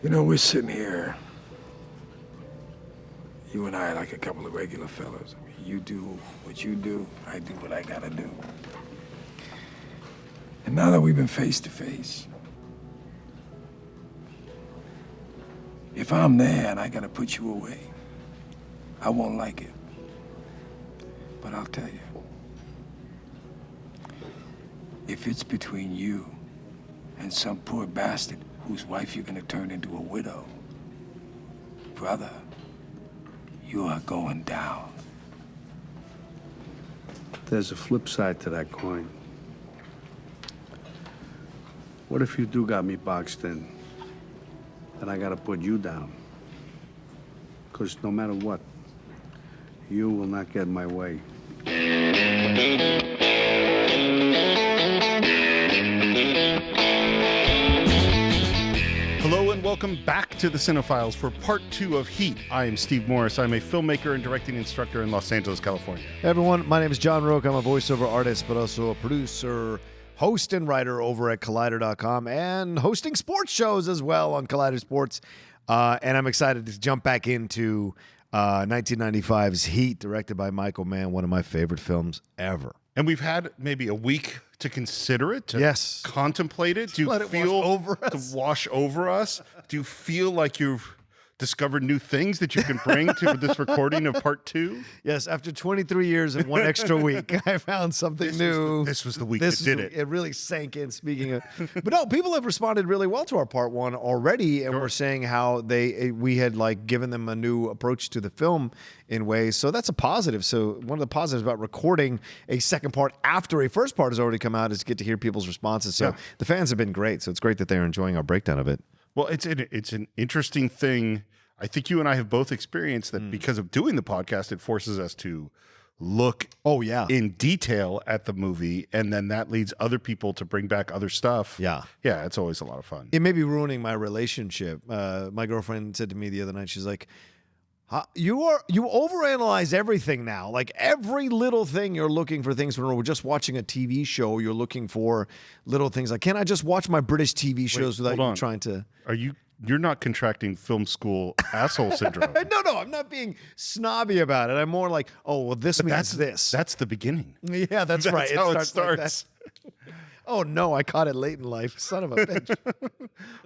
You know, we're sitting here, you and I like a couple of regular fellas. I mean, you do what you do, I do what I gotta do. And now that we've been face to face, if I'm there and I gotta put you away, I won't like it. But I'll tell you, if it's between you and some poor bastard whose wife you're gonna turn into a widow, brother, you are going down. There's a flip side to that coin. What if you do got me boxed in, and I gotta put you down? Because no matter what, you will not get in my way. Hello and welcome back to the Cine-Files for part 2 of Heat. I am Steve Morris. I'm a filmmaker and directing instructor in Los Angeles, California. Hey everyone, my name is John Roque. I'm a voiceover artist, but also a producer, host, and writer over at Collider.com and hosting sports shows as well on Collider Sports. And I'm excited to jump back into 1995's Heat, directed by Michael Mann, one of my favorite films ever. And we've had maybe a week to consider it, to Yes. contemplate it. Do you Let it feel wash over us. to wash over us? Do you feel like you've discovered new things that you can bring to this recording of part 2? Yes, after 23 years and one extra week, I found something new. This was the week that did it. It really sank in, speaking of. But no, people have responded really well to our part 1 already, and we're saying how we had like given them a new approach to the film in ways. So that's a positive. So one of the positives about recording a second part after a first part has already come out is to get to hear people's responses. So the fans have been great. So it's great that they're enjoying our breakdown of it. Well, it's an interesting thing. I think you and I have both experienced that because of doing the podcast, it forces us to look in detail at the movie, and then that leads other people to bring back other stuff. Yeah, it's always a lot of fun. It may be ruining my relationship. My girlfriend said to me the other night, she's like, you overanalyze everything now. Like every little thing you're looking for things. When we're just watching a TV show, you're looking for little things. Like, can't I just watch my British TV shows without you trying to? You're not contracting film school asshole syndrome. No, I'm not being snobby about it. I'm more like, oh, well, this means this. That's the beginning. Yeah, that's right. How it starts. Like oh no, I caught it late in life. Son of a bitch.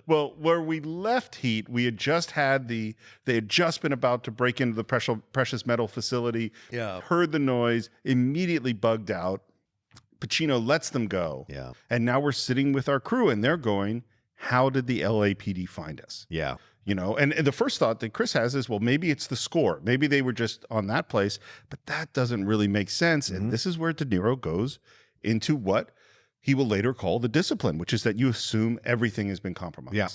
Well, where we left Heat, they had just been about to break into the precious metal facility. Yeah. Heard the noise, immediately bugged out. Pacino lets them go. Yeah. And now we're sitting with our crew and they're going, how did the LAPD find us? Yeah. You know, and the first thought that Chris has is, well, maybe it's the score. Maybe they were just on that place, but that doesn't really make sense. And this is where De Niro goes into what he will later call the discipline, which is that you assume everything has been compromised. Yeah.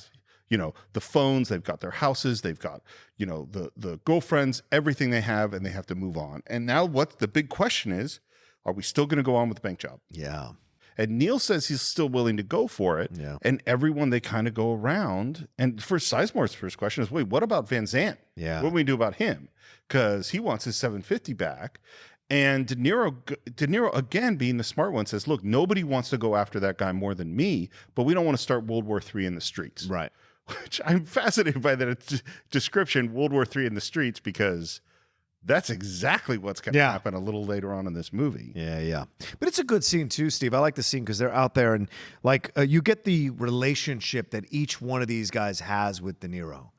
You know, the phones, they've got their houses, they've got, you know, the girlfriends, everything they have, and they have to move on. And now what the big question is, are we still going to go on with the bank job? Yeah. And Neil says he's still willing to go for it. Yeah. And everyone, they kind of go around. And for Sizemore's first question is, wait, what about Van Zandt? Yeah. What do we do about him? Because he wants his $750 back. And De Niro, again, being the smart one, says, look, nobody wants to go after that guy more than me, but we don't want to start World War III in the streets. Right. Which I'm fascinated by that description, World War III in the streets, because that's exactly what's going to happen a little later on in this movie. Yeah. But it's a good scene too, Steve. I like the scene because they're out there and like you get the relationship that each one of these guys has with De Niro.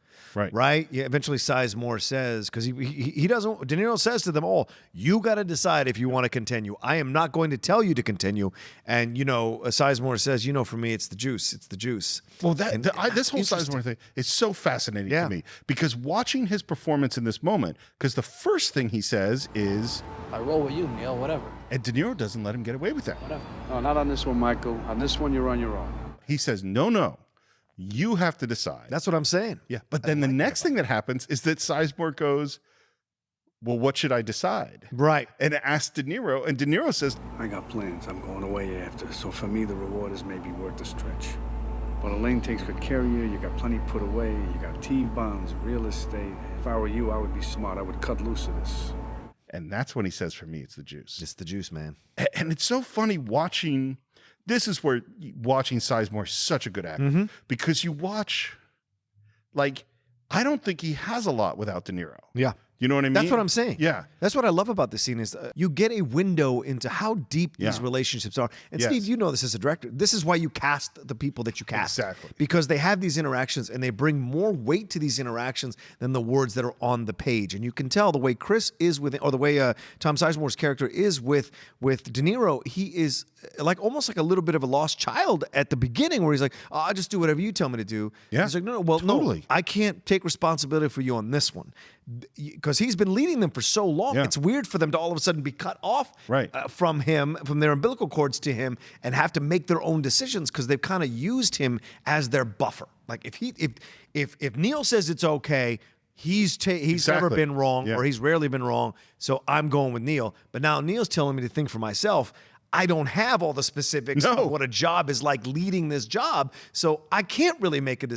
Right. Yeah. Eventually, Sizemore says, because he doesn't. De Niro says to them all, "You got to decide if you want to continue. I am not going to tell you to continue." And you know, Sizemore says, "You know, for me, it's the juice. It's the juice." Well, this whole Sizemore thing is so fascinating to me because watching his performance in this moment, because the first thing he says is, "I roll with you, Neil. Whatever." And De Niro doesn't let him get away with that. Whatever. No, not on this one, Michael. On this one, you're on your own. He says, "No. You have to decide." That's what I'm saying. Yeah. But then the next thing that happens is that Sizemore goes, well, what should I decide? Right. And asks De Niro, and De Niro says, I got plans. I'm going away after, so for me, the reward is maybe worth the stretch. But Elaine takes good care of you. You got plenty put away. You got T-bonds, real estate. If I were you, I would be smart. I would cut loose of this. And that's when he says, for me, it's the juice. It's the juice, man. And it's so funny watching. This is where watching Sizemore is such a good actor because you watch like, I don't think he has a lot without De Niro. Yeah. You know what I mean? That's what I'm saying. Yeah. That's what I love about this scene is you get a window into how deep these relationships are. And Steve, you know this as a director. This is why you cast the people that you cast. Exactly. Because they have these interactions and they bring more weight to these interactions than the words that are on the page. And you can tell the way Chris is with, or the way Tom Sizemore's character is with De Niro, he is like almost like a little bit of a lost child at the beginning where he's like, oh, I'll just do whatever you tell me to do. Yeah. He's like, no, well, totally. no, I can't take responsibility for you on this one. Because he's been leading them for so long. Yeah. It's weird for them to all of a sudden be cut off from him, from their umbilical cords to him, and have to make their own decisions because they've kind of used him as their buffer. Like if Neil says it's okay, he's never been wrong or he's rarely been wrong, so I'm going with Neil. But now Neil's telling me to think for myself. I don't have all the specifics of what a job is like leading this job, so I can't really make a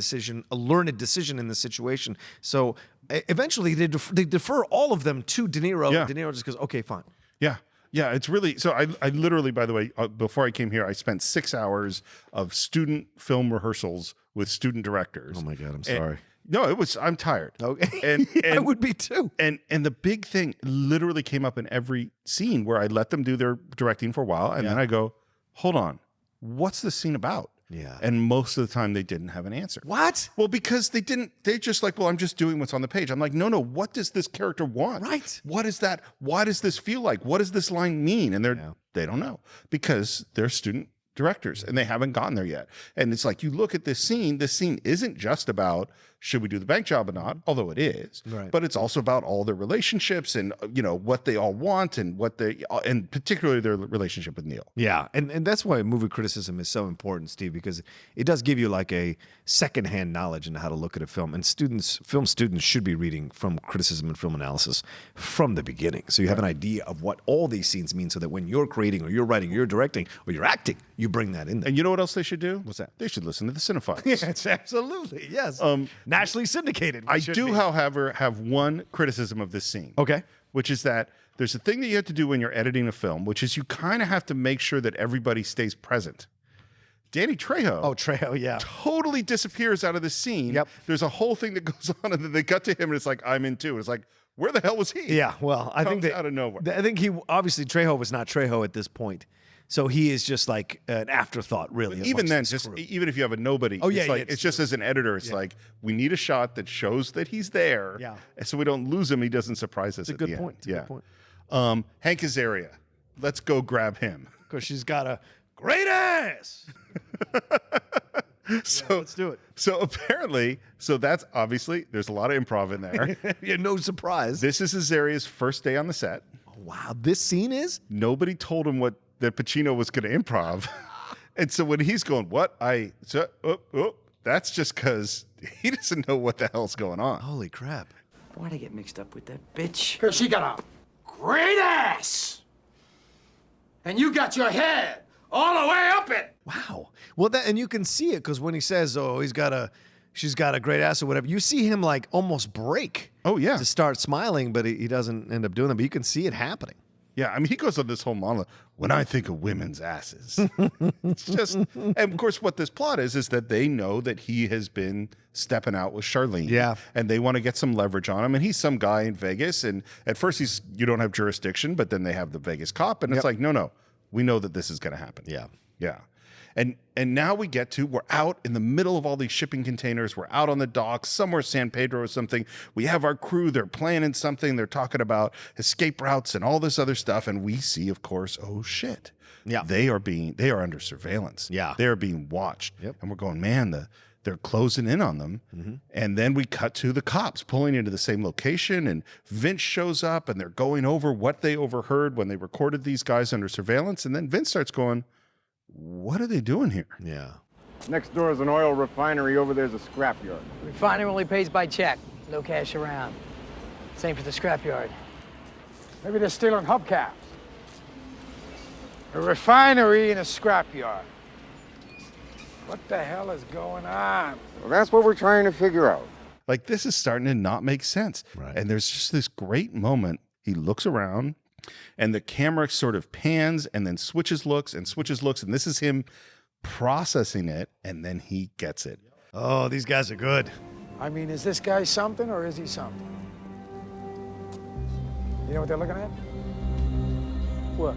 learned decision in this situation. So eventually they defer all of them to De Niro. Yeah. De Niro just goes, okay, fine. Yeah. Yeah, it's really, so I literally, by the way, before I came here, I spent 6 hours of student film rehearsals with student directors. Oh my God, I'm sorry. No, I'm tired. Okay. And I would be too. And the big thing literally came up in every scene where I let them do their directing for a while. And then I go, hold on, what's this scene about? Yeah. And most of the time they didn't have an answer. What? Well, because they're just like, well, I'm just doing what's on the page. I'm like, no, what does this character want? Right. What is that? Why does this feel like? What does this line mean? And they don't know because they're student directors and they haven't gotten there yet. And it's like, you look at this scene isn't just about should we do the bank job or not, although it is, but it's also about all their relationships and what they all want and and particularly their relationship with Neil. Yeah, and that's why movie criticism is so important, Steve, because it does give you like a secondhand knowledge into how to look at a film. And film students should be reading from criticism and film analysis from the beginning, so you have an idea of what all these scenes mean, so that when you're creating or you're writing or you're directing or you're acting, you bring that in there. And you know what else they should do? What's that? They should listen to the Cine-Files. Yes, absolutely. Yes. Nationally syndicated. I do, however, have one criticism of this scene. Okay. Which is that there's a thing that you have to do when you're editing a film, which is you kind of have to make sure that everybody stays present. Danny Trejo. Oh, Trejo, yeah. Totally disappears out of the scene. Yep. There's a whole thing that goes on, and then they cut to him, and it's like, I'm in too. It's like, where the hell was he? Yeah, well, I think that out of nowhere. I think obviously Trejo was not Trejo at this point. So he is just like an afterthought, really. Even then, even if you have a nobody, it's just as an editor, it's like, we need a shot that shows that he's there. Yeah. So we don't lose him. He doesn't surprise us. It's a good point. Yeah. Good point. Hank Azaria. Let's go grab him. Because she's got a great ass. So let's do it. So apparently, that's obviously, there's a lot of improv in there. Yeah, no surprise. This is Azaria's first day on the set. Oh, wow. This scene is? Nobody told him that Pacino was going to improv. And so when he's going, that's just because he doesn't know what the hell's going on. Holy crap. Why'd I get mixed up with that bitch? Because she got a great ass. And you got your head all the way up it. Wow. Well, and you can see it because when he says, she's got a great ass or whatever, you see him like almost break. Oh, yeah. To start smiling, but he doesn't end up doing it. But you can see it happening. Yeah, I mean, he goes on this whole monologue. When I think of women's asses, it's just, and of course, what this plot is that they know that he has been stepping out with Charlene. Yeah, and they want to get some leverage on him. And he's some guy in Vegas, and at first you don't have jurisdiction, but then they have the Vegas cop, and it's like, no, we know that this is going to happen. Yeah, yeah. And now we're out in the middle of all these shipping containers. We're out on the docks, somewhere San Pedro or something. We have our crew. They're planning something. They're talking about escape routes and all this other stuff. And we see, of course, oh shit. Yeah. They are under surveillance. Yeah. They are being watched. Yep. And we're going, man, they're closing in on them. Mm-hmm. And then we cut to the cops pulling into the same location, and Vince shows up, and they're going over what they overheard when they recorded these guys under surveillance. And then Vince starts going, what are they doing here? Yeah. Next door is an oil refinery. Over there's a scrapyard. Refinery only pays by check. No cash around. Same for the scrapyard. Maybe they're stealing hubcaps. A refinery and a scrapyard. What the hell is going on? Well, that's what we're trying to figure out. Like, this is starting to not make sense. Right. And there's just this great moment. He looks around, and the camera sort of pans and then switches looks. And this is him processing it, and then he gets it. Oh, these guys are good. I mean, is this guy something or is he something? You know what they're looking at? What?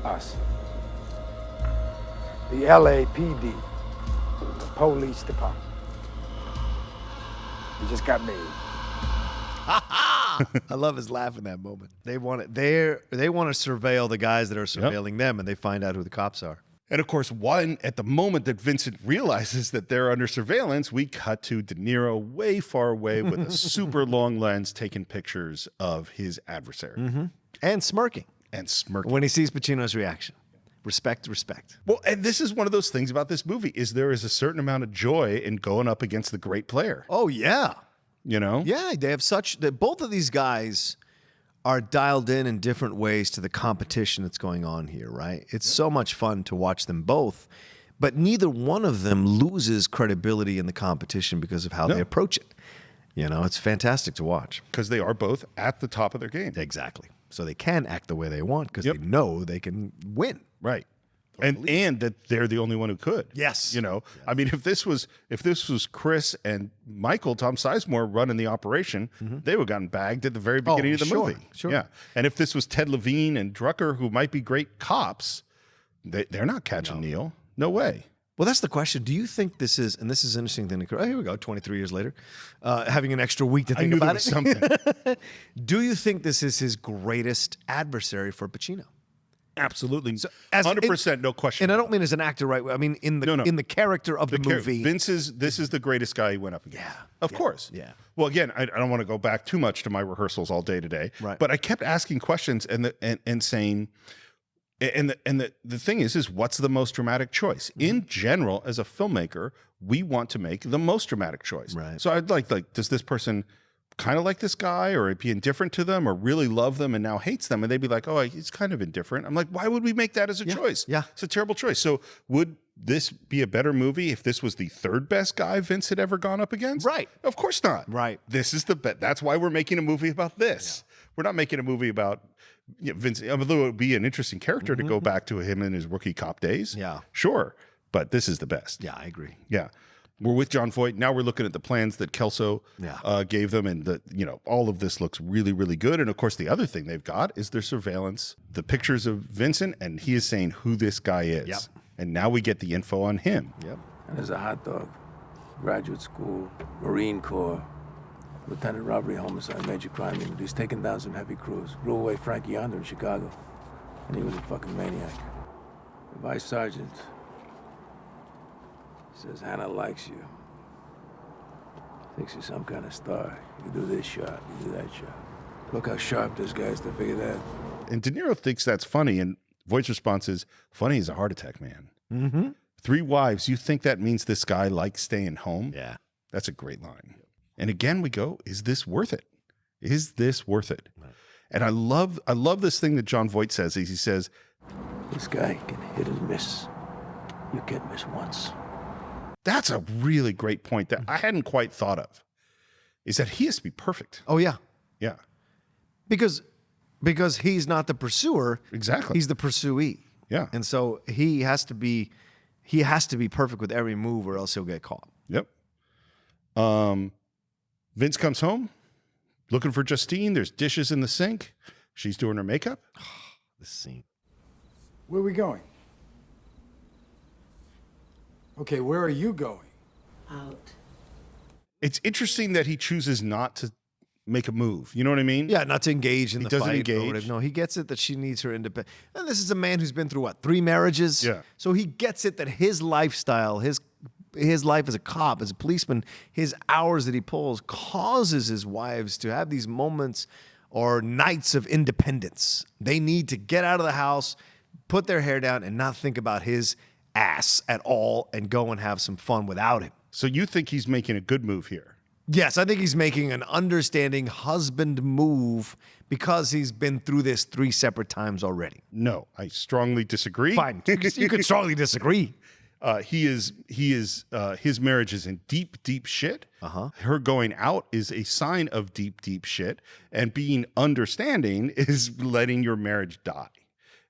Us. The LAPD, the police department. We just got made. I love his laugh in that moment. They want to surveil the guys that are surveilling them, and they find out who the cops are. And of course, at the moment that Vincent realizes that they're under surveillance, we cut to De Niro way far away with a super long lens taking pictures of his adversary. And smirking. When he sees Pacino's reaction. Respect. Well, and this is one of those things about this movie is there is a certain amount of joy in going up against the great player. Oh, yeah. You know? Yeah, they have both of these guys are dialed in different ways to the competition that's going on here, right? It's so much fun to watch them both, but neither one of them loses credibility in the competition because of how they approach it. You know, it's fantastic to watch. Because they are both at the top of their game. Exactly. So they can act the way they want because they know they can win. Right. And that they're the only one who could. Yes. You know, I mean, if this was Chris and Michael, Tom Sizemore running the operation, they would have gotten bagged at the very beginning of the movie. Sure. Yeah. And if this was Ted Levine and Drucker, who might be great cops, they're not catching Neil. No way. Well, that's the question. Do you think this is, and this is an interesting thing, here we go, 23 years later, having an extra week to think about it. Something. Do you think this is his greatest adversary for Pacino? Absolutely. 100%, no question. And I don't mean as an actor, right? I mean in the character of the movie. This is the greatest guy he went up against. Yeah. Of course. Yeah. Well, again, I don't want to go back too much to my rehearsals all day today. Right. But I kept asking questions and saying, and the thing is what's the most dramatic choice? In general, as a filmmaker, we want to make the most dramatic choice. Right. So I'd like, does this person kind of like this guy or be indifferent to them or really love them and now hates them? And they'd be like, oh, he's kind of indifferent. I'm like, why would we make that as a choice? Yeah. It's a terrible choice. So would this be a better movie if this was the third best guy Vince had ever gone up against? Right. Of course not. Right. This is the best. That's why we're making a movie about this. Yeah. We're not making a movie about Vince, although it would be an interesting character to go back to him in his rookie cop days. Yeah. Sure. But this is the best. Yeah, I agree. Yeah. We're with John Voight. Now we're looking at the plans that Kelso gave them, and all of this looks really, really good. And of course, the other thing they've got is their surveillance, the pictures of Vincent, and he is saying who this guy is. Yep. And now we get the info on him. Yep. And there's a hot dog, graduate school, Marine Corps, lieutenant robbery, homicide, major crime unit. He's taken down some heavy crews. Blew away Frankie Yonder in Chicago, and he was a fucking maniac. The vice sergeant says Hannah likes you. Thinks you're some kind of star. You do this shot, you do that shot. Look how sharp this guy is to figure that. And De Niro thinks that's funny, and Voight's response is, funny as a heart attack, man. Mm-hmm. 3 wives, you think that means this guy likes staying home? Yeah. That's a great line. And again, we go, is this worth it? Is this worth it? Right. And I love this thing that John Voight says. He says, this guy can hit and miss. You can't miss once. That's a really great point that I hadn't quite thought of, is that he has to be perfect. Oh, yeah. Yeah. Because he's not the pursuer. Exactly. He's the pursuee. Yeah. And so he has to be perfect with every move or else he'll get caught. Yep. Vince comes home looking for Justine. There's dishes in the sink. She's doing her makeup. This scene. Where are we going? Okay, where are you going? Out. It's interesting that he chooses not to make a move. You know what I mean? Yeah, not to engage in the doesn't fight. engage. No, he gets it that she needs her independence. And this is a man who's been through, 3 marriages? Yeah. So he gets it that his lifestyle, his life as a cop, as a policeman, his hours that he pulls causes his wives to have these moments or nights of independence. They need to get out of the house, put their hair down, and not think about his ass at all and go and have some fun without him. So you think he's making a good move here? Yes, I think he's making an understanding husband move because he's been through this 3 separate times already. No, I strongly disagree. Fine, you could strongly disagree. His marriage is in deep, deep shit. Her going out is a sign of deep, deep shit. And being understanding is letting your marriage die.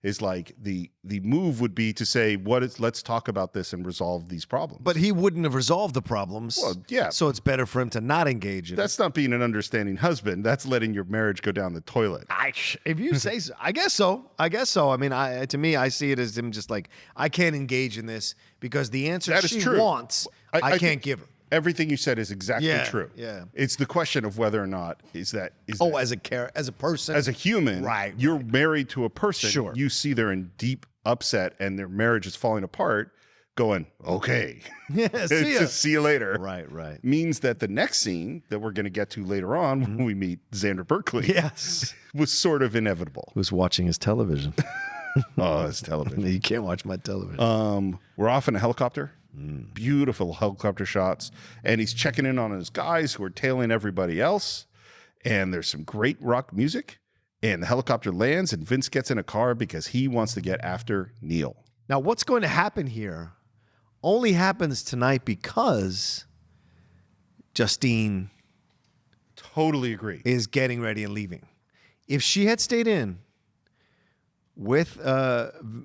is like the move would be to say, let's talk about this and resolve these problems. But he wouldn't have resolved the problems. Well, yeah. So it's better for him to not engage in That's not being an understanding husband. That's letting your marriage go down the toilet. If you say so, I guess so. I mean, to me, I see it as him just like, I can't engage in this because the answer That is she true. wants, I can't give her. Everything you said is exactly true. Yeah. It's the question of whether or not is that as a person, as a human, right? You're married to a person. Sure. You see they're in deep upset and their marriage is falling apart. Going, okay, yeah, see you later. Right. Means that the next scene that we're going to get to later on when we meet Xander Berkeley, yes, was sort of inevitable. Who's watching his television? Oh, it's television. You can't watch my television. We're off in a helicopter. Beautiful helicopter shots. And he's checking in on his guys who are tailing everybody else. And there's some great rock music. And the helicopter lands and Vince gets in a car because he wants to get after Neil. Now, what's going to happen here only happens tonight because Justine Totally agree. is getting ready and leaving. If she had stayed in with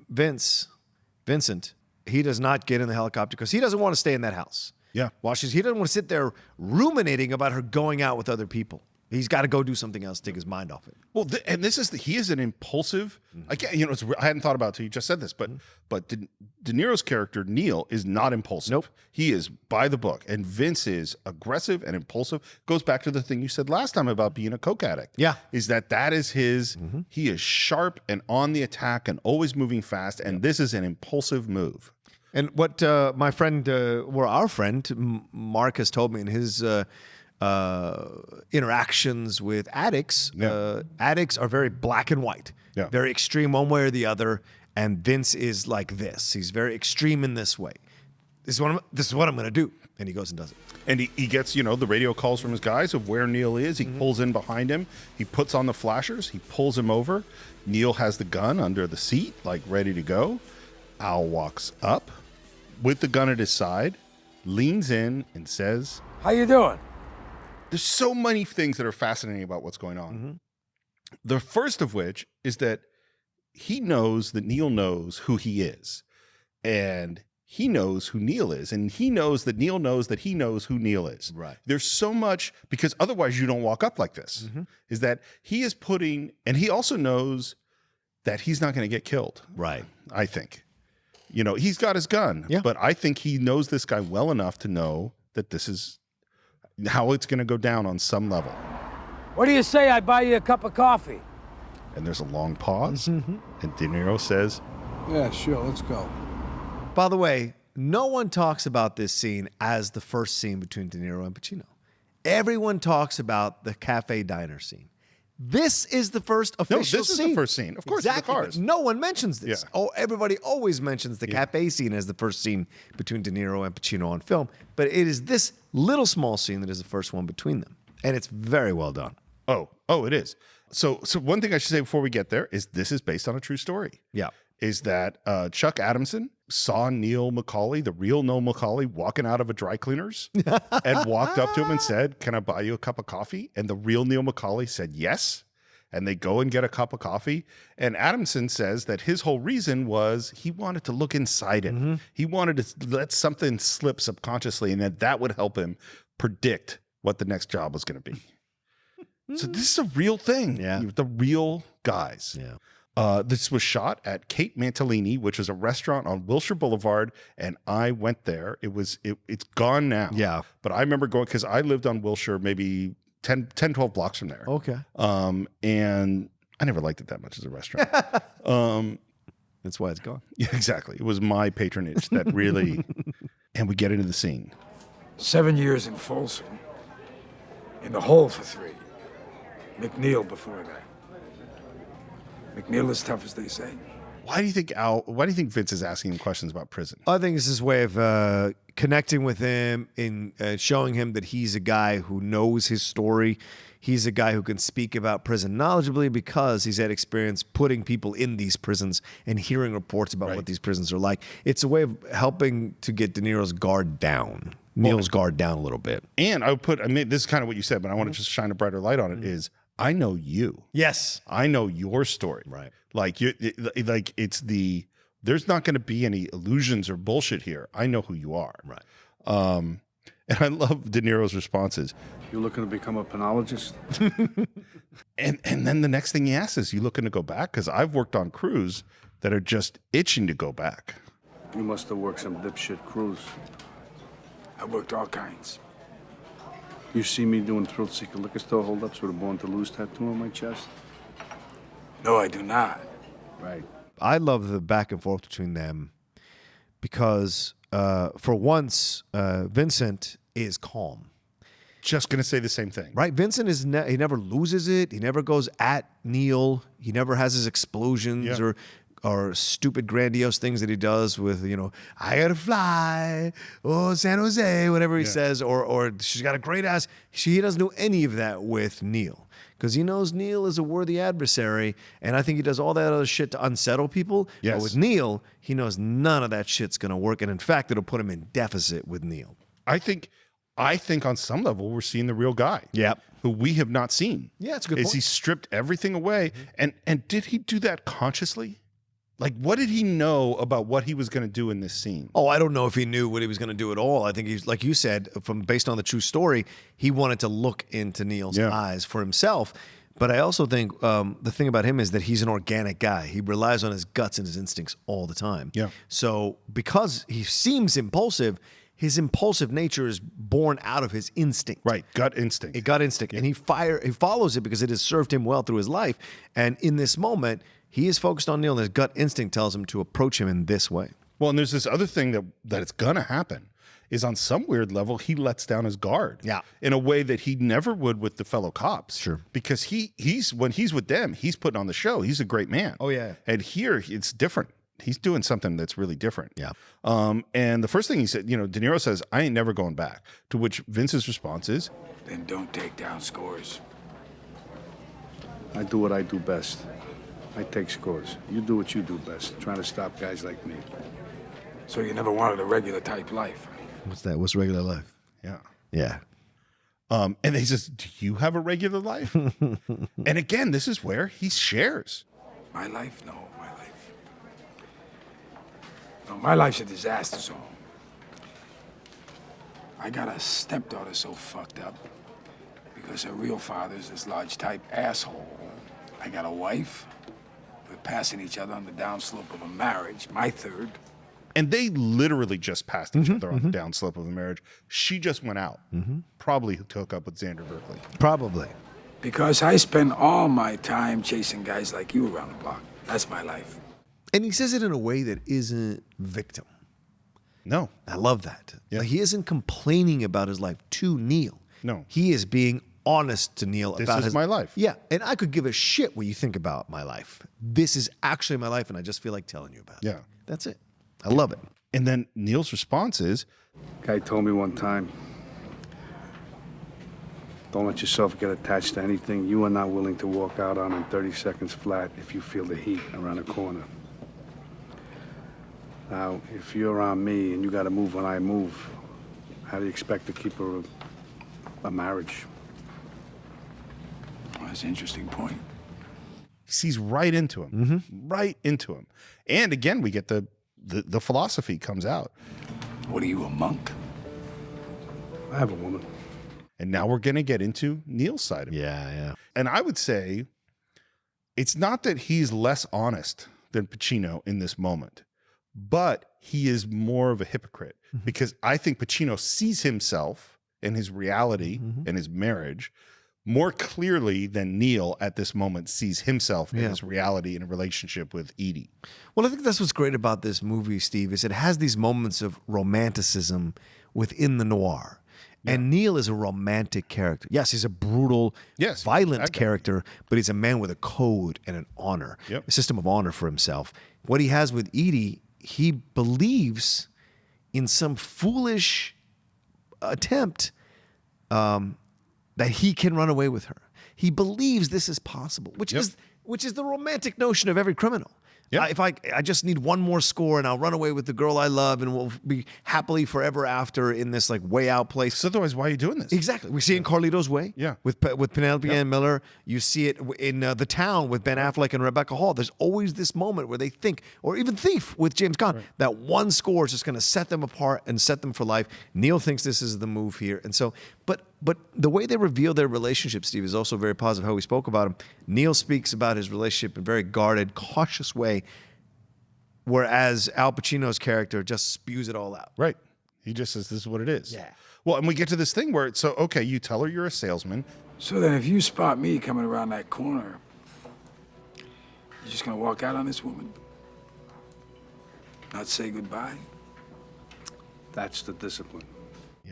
Vincent, he does not get in the helicopter because he doesn't want to stay in that house. Yeah. He doesn't want to sit there ruminating about her going out with other people. He's got to go do something else to take his mind off it. Well, and this is he is an impulsive. I hadn't thought about it till you just said this, but De Niro's character Neil is not impulsive. Nope. He is by the book, and Vince is aggressive and impulsive. Goes back to the thing you said last time about being a coke addict. Yeah, is that is his. He is sharp and on the attack and always moving fast, and this is an impulsive move. And what my friend, our friend Mark has told me in his interactions with addicts, addicts are very black and white, very extreme one way or the other. And Vince is like this. He's very extreme in this way. This is what I'm going to do. And he goes and does it. And he gets, the radio calls from his guys of where Neil is. He pulls in behind him. He puts on the flashers. He pulls him over. Neil has the gun under the seat, like ready to go. Al walks up with the gun at his side, leans in and says, How you doing? There's so many things that are fascinating about what's going on. The first of which is that he knows that Neil knows who he is. And he knows who Neil is. And he knows that Neil knows that he knows who Neil is. Right. There's so much, because otherwise you don't walk up like this, is that he is putting, and he also knows that he's not going to get killed. Right. I think. He's got his gun. Yeah. But I think he knows this guy well enough to know that this is how it's going to go down on some level. What do you say I buy you a cup of coffee? And there's a long pause. And De Niro says, Yeah, sure, let's go. By the way, no one talks about this scene as the first scene between De Niro and Pacino. Everyone talks about the cafe diner scene. This is the first official this is scene. the first scene. Of course, exactly. the cars. No one mentions this. Yeah. Oh, everybody always mentions the cafe scene as the first scene between De Niro and Pacino on film. But it is this little small scene that is the first one between them. And it's very well done. Oh, it is. So one thing I should say before we get there is this is based on a true story. Yeah. Is that Chuck Adamson saw Neil McCauley, the real Neil McCauley, walking out of a dry cleaner's and walked up to him and said, "Can I buy you a cup of coffee?" And the real Neil McCauley said yes. And they go and get a cup of coffee. And Adamson says that his whole reason was he wanted to look inside him. He wanted to let something slip subconsciously, and that would help him predict what the next job was going to be. So this is a real thing. Yeah. The real guys. Yeah. This was shot at Kate Mantilini, which is a restaurant on Wilshire Boulevard, and I went there. It's gone now. Yeah. But I remember going because I lived on Wilshire maybe 10, 12 blocks from there. Okay. And I never liked it that much as a restaurant. That's why it's gone. Yeah, exactly. It was my patronage that really, and we get into the scene. 7 years in Folsom. In the hole for 3. McNeil before that. McNeil is tough, as they say. Why do you think Vince is asking him questions about prison? I think it's his way of connecting with him in showing him that he's a guy who knows his story. He's a guy who can speak about prison knowledgeably because he's had experience putting people in these prisons and hearing reports about what these prisons are like. It's a way of helping to get De Niro's guard down, Neil's guard down a little bit. And I mean, this is kind of what you said, but I want to just shine a brighter light on it, is I know you. Yes. I know your story. Right. Like there's not going to be any illusions or bullshit here. I know who you are. Right. And I love De Niro's responses. You looking to become a penologist? And then the next thing he asks is, you looking to go back? Because I've worked on crews that are just itching to go back. You must have worked some dipshit crews. I worked all kinds. You see me doing thrill seeker liquor store holdups with a Born to Lose tattoo on my chest? No, I do not. Right. I love the back and forth between them because for once, Vincent is calm. Just going to say the same thing. Right? Vincent is he never loses it. He never goes at Neil. He never has his explosions or stupid grandiose things that he does with, I gotta fly, San Jose, whatever he says, or she's got a great ass. He doesn't do any of that with Neil because he knows Neil is a worthy adversary, and I think he does all that other shit to unsettle people. Yes. But with Neil, he knows none of that shit's gonna work, and in fact, it'll put him in deficit with Neil. I think on some level we're seeing the real guy. Yep. Who we have not seen. Yeah, it's a good Is point. he stripped everything away? And did he do that consciously? Like, what did he know about what he was going to do in this scene? Oh, I don't know if he knew what he was going to do at all. I think he's, like you said, based on the true story, he wanted to look into Neil's eyes for himself. But I also think the thing about him is that he's an organic guy. He relies on his guts and his instincts all the time. Yeah. So because he seems impulsive, his impulsive nature is born out of his instinct. Right, gut instinct. A gut instinct. Yeah. And he follows it because it has served him well through his life. And in this moment, he is focused on Neil, and his gut instinct tells him to approach him in this way. Well, and there's this other thing that it's going to happen is on some weird level, he lets down his guard. Yeah. In a way that he never would with the fellow cops. Sure. Because he's when he's with them, he's putting on the show. He's a great man. Oh, yeah. And here, it's different. He's doing something that's really different. Yeah. And the first thing he said, De Niro says, I ain't never going back. To which Vince's response is, Then don't take down scores. I do what I do best. I take scores. You do what you do best, trying to stop guys like me. So you never wanted a regular type life? What's that? What's regular life? yeah. Yeah. And he says, do you have a regular life? And again, this is where he shares. My life? No, my life. No, my life's a disaster zone. I got a stepdaughter so fucked up because her real father's this large type asshole. I got a wife. We're passing each other on the downslope of a marriage, my third. And they literally just passed each other on the downslope of the marriage. She just went out. Probably to hook up with Xander Berkeley. Probably. Because I spend all my time chasing guys like you around the block. That's my life. And he says it in a way that isn't victim. No. I love that. Yeah. Like, he isn't complaining about his life to Neil. No. He is being honest to Neil This about is his my life. Yeah, and I could give a shit what you think about my life. This is actually my life, and I just feel like telling you about it. Yeah. That's it. I love it. And then Neil's response is, Guy told me one time, don't let yourself get attached to anything you are not willing to walk out on in 30 seconds flat if you feel the heat around the corner. Now, if you're around me and you got to move when I move, how do you expect to keep a marriage? Well, that's an interesting point. he sees right into him, right into him. And again, we get the philosophy comes out. What are you, a monk? I have a woman. And now we're going to get into Neil's side of it. Yeah. And I would say it's not that he's less honest than Pacino in this moment, but he is more of a hypocrite because I think Pacino sees himself and his reality and his marriage more clearly than Neil at this moment sees himself and his reality in a relationship with Edie. Well, I think that's what's great about this movie, Steve, is it has these moments of romanticism within the noir. And Neil is a romantic character. Yes, he's a brutal, violent character, but he's a man with a code and an honor, a system of honor for himself. What he has with Edie, he believes in some foolish attempt that he can run away with her. He believes this is possible, which is the romantic notion of every criminal. Yeah. If I just need one more score and I'll run away with the girl I love and we'll be happily forever after in this like way out place. So otherwise, why are you doing this? Exactly. We see it in Carlito's Way. Yeah. With Penelope Ann Miller. You see it in The Town with Ben Affleck and Rebecca Hall. There's always this moment where they think, or even Thief with James Caan, that one score is just going to set them apart and set them for life. Neil thinks this is the move here. And so, but the way they reveal their relationship, Steve, is also very positive, how we spoke about him. Neil speaks about his relationship in a very guarded, cautious way, whereas Al Pacino's character just spews it all out. Right. He just says, this is what it is. Yeah. Well, and we get to this thing where it's so, okay, you tell her you're a salesman. So then if you spot me coming around that corner, you're just gonna walk out on this woman? Not say goodbye? That's the discipline.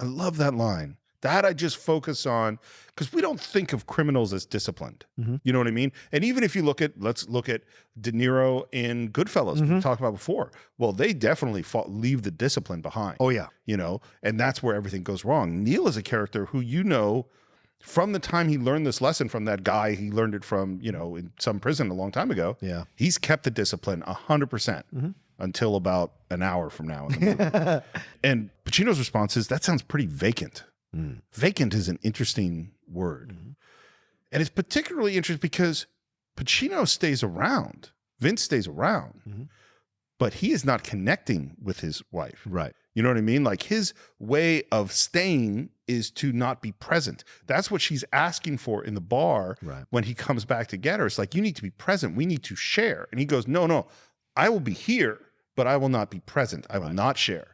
I love that line. That I just focus on because we don't think of criminals as disciplined. You know what I mean? And even if you let's look at De Niro in Goodfellas, we talked about before. Well, they definitely leave the discipline behind. Oh, yeah. You know, and that's where everything goes wrong. Neil is a character who, you know, from the time he learned this lesson from that guy, he learned it from, you know, in some prison a long time ago. Yeah. He's kept the discipline 100%. Until about an hour from now. In the movie. And Pacino's response is, that sounds pretty vacant. Vacant is an interesting word. And it's particularly interesting because Pacino stays around. Vince stays around. But he is not connecting with his wife. Right. You know what I mean? Like his way of staying is to not be present. That's what she's asking for in the bar when he comes back to get her. It's like, you need to be present. We need to share. And he goes, no, I will be here, but I will not be present. I will not share.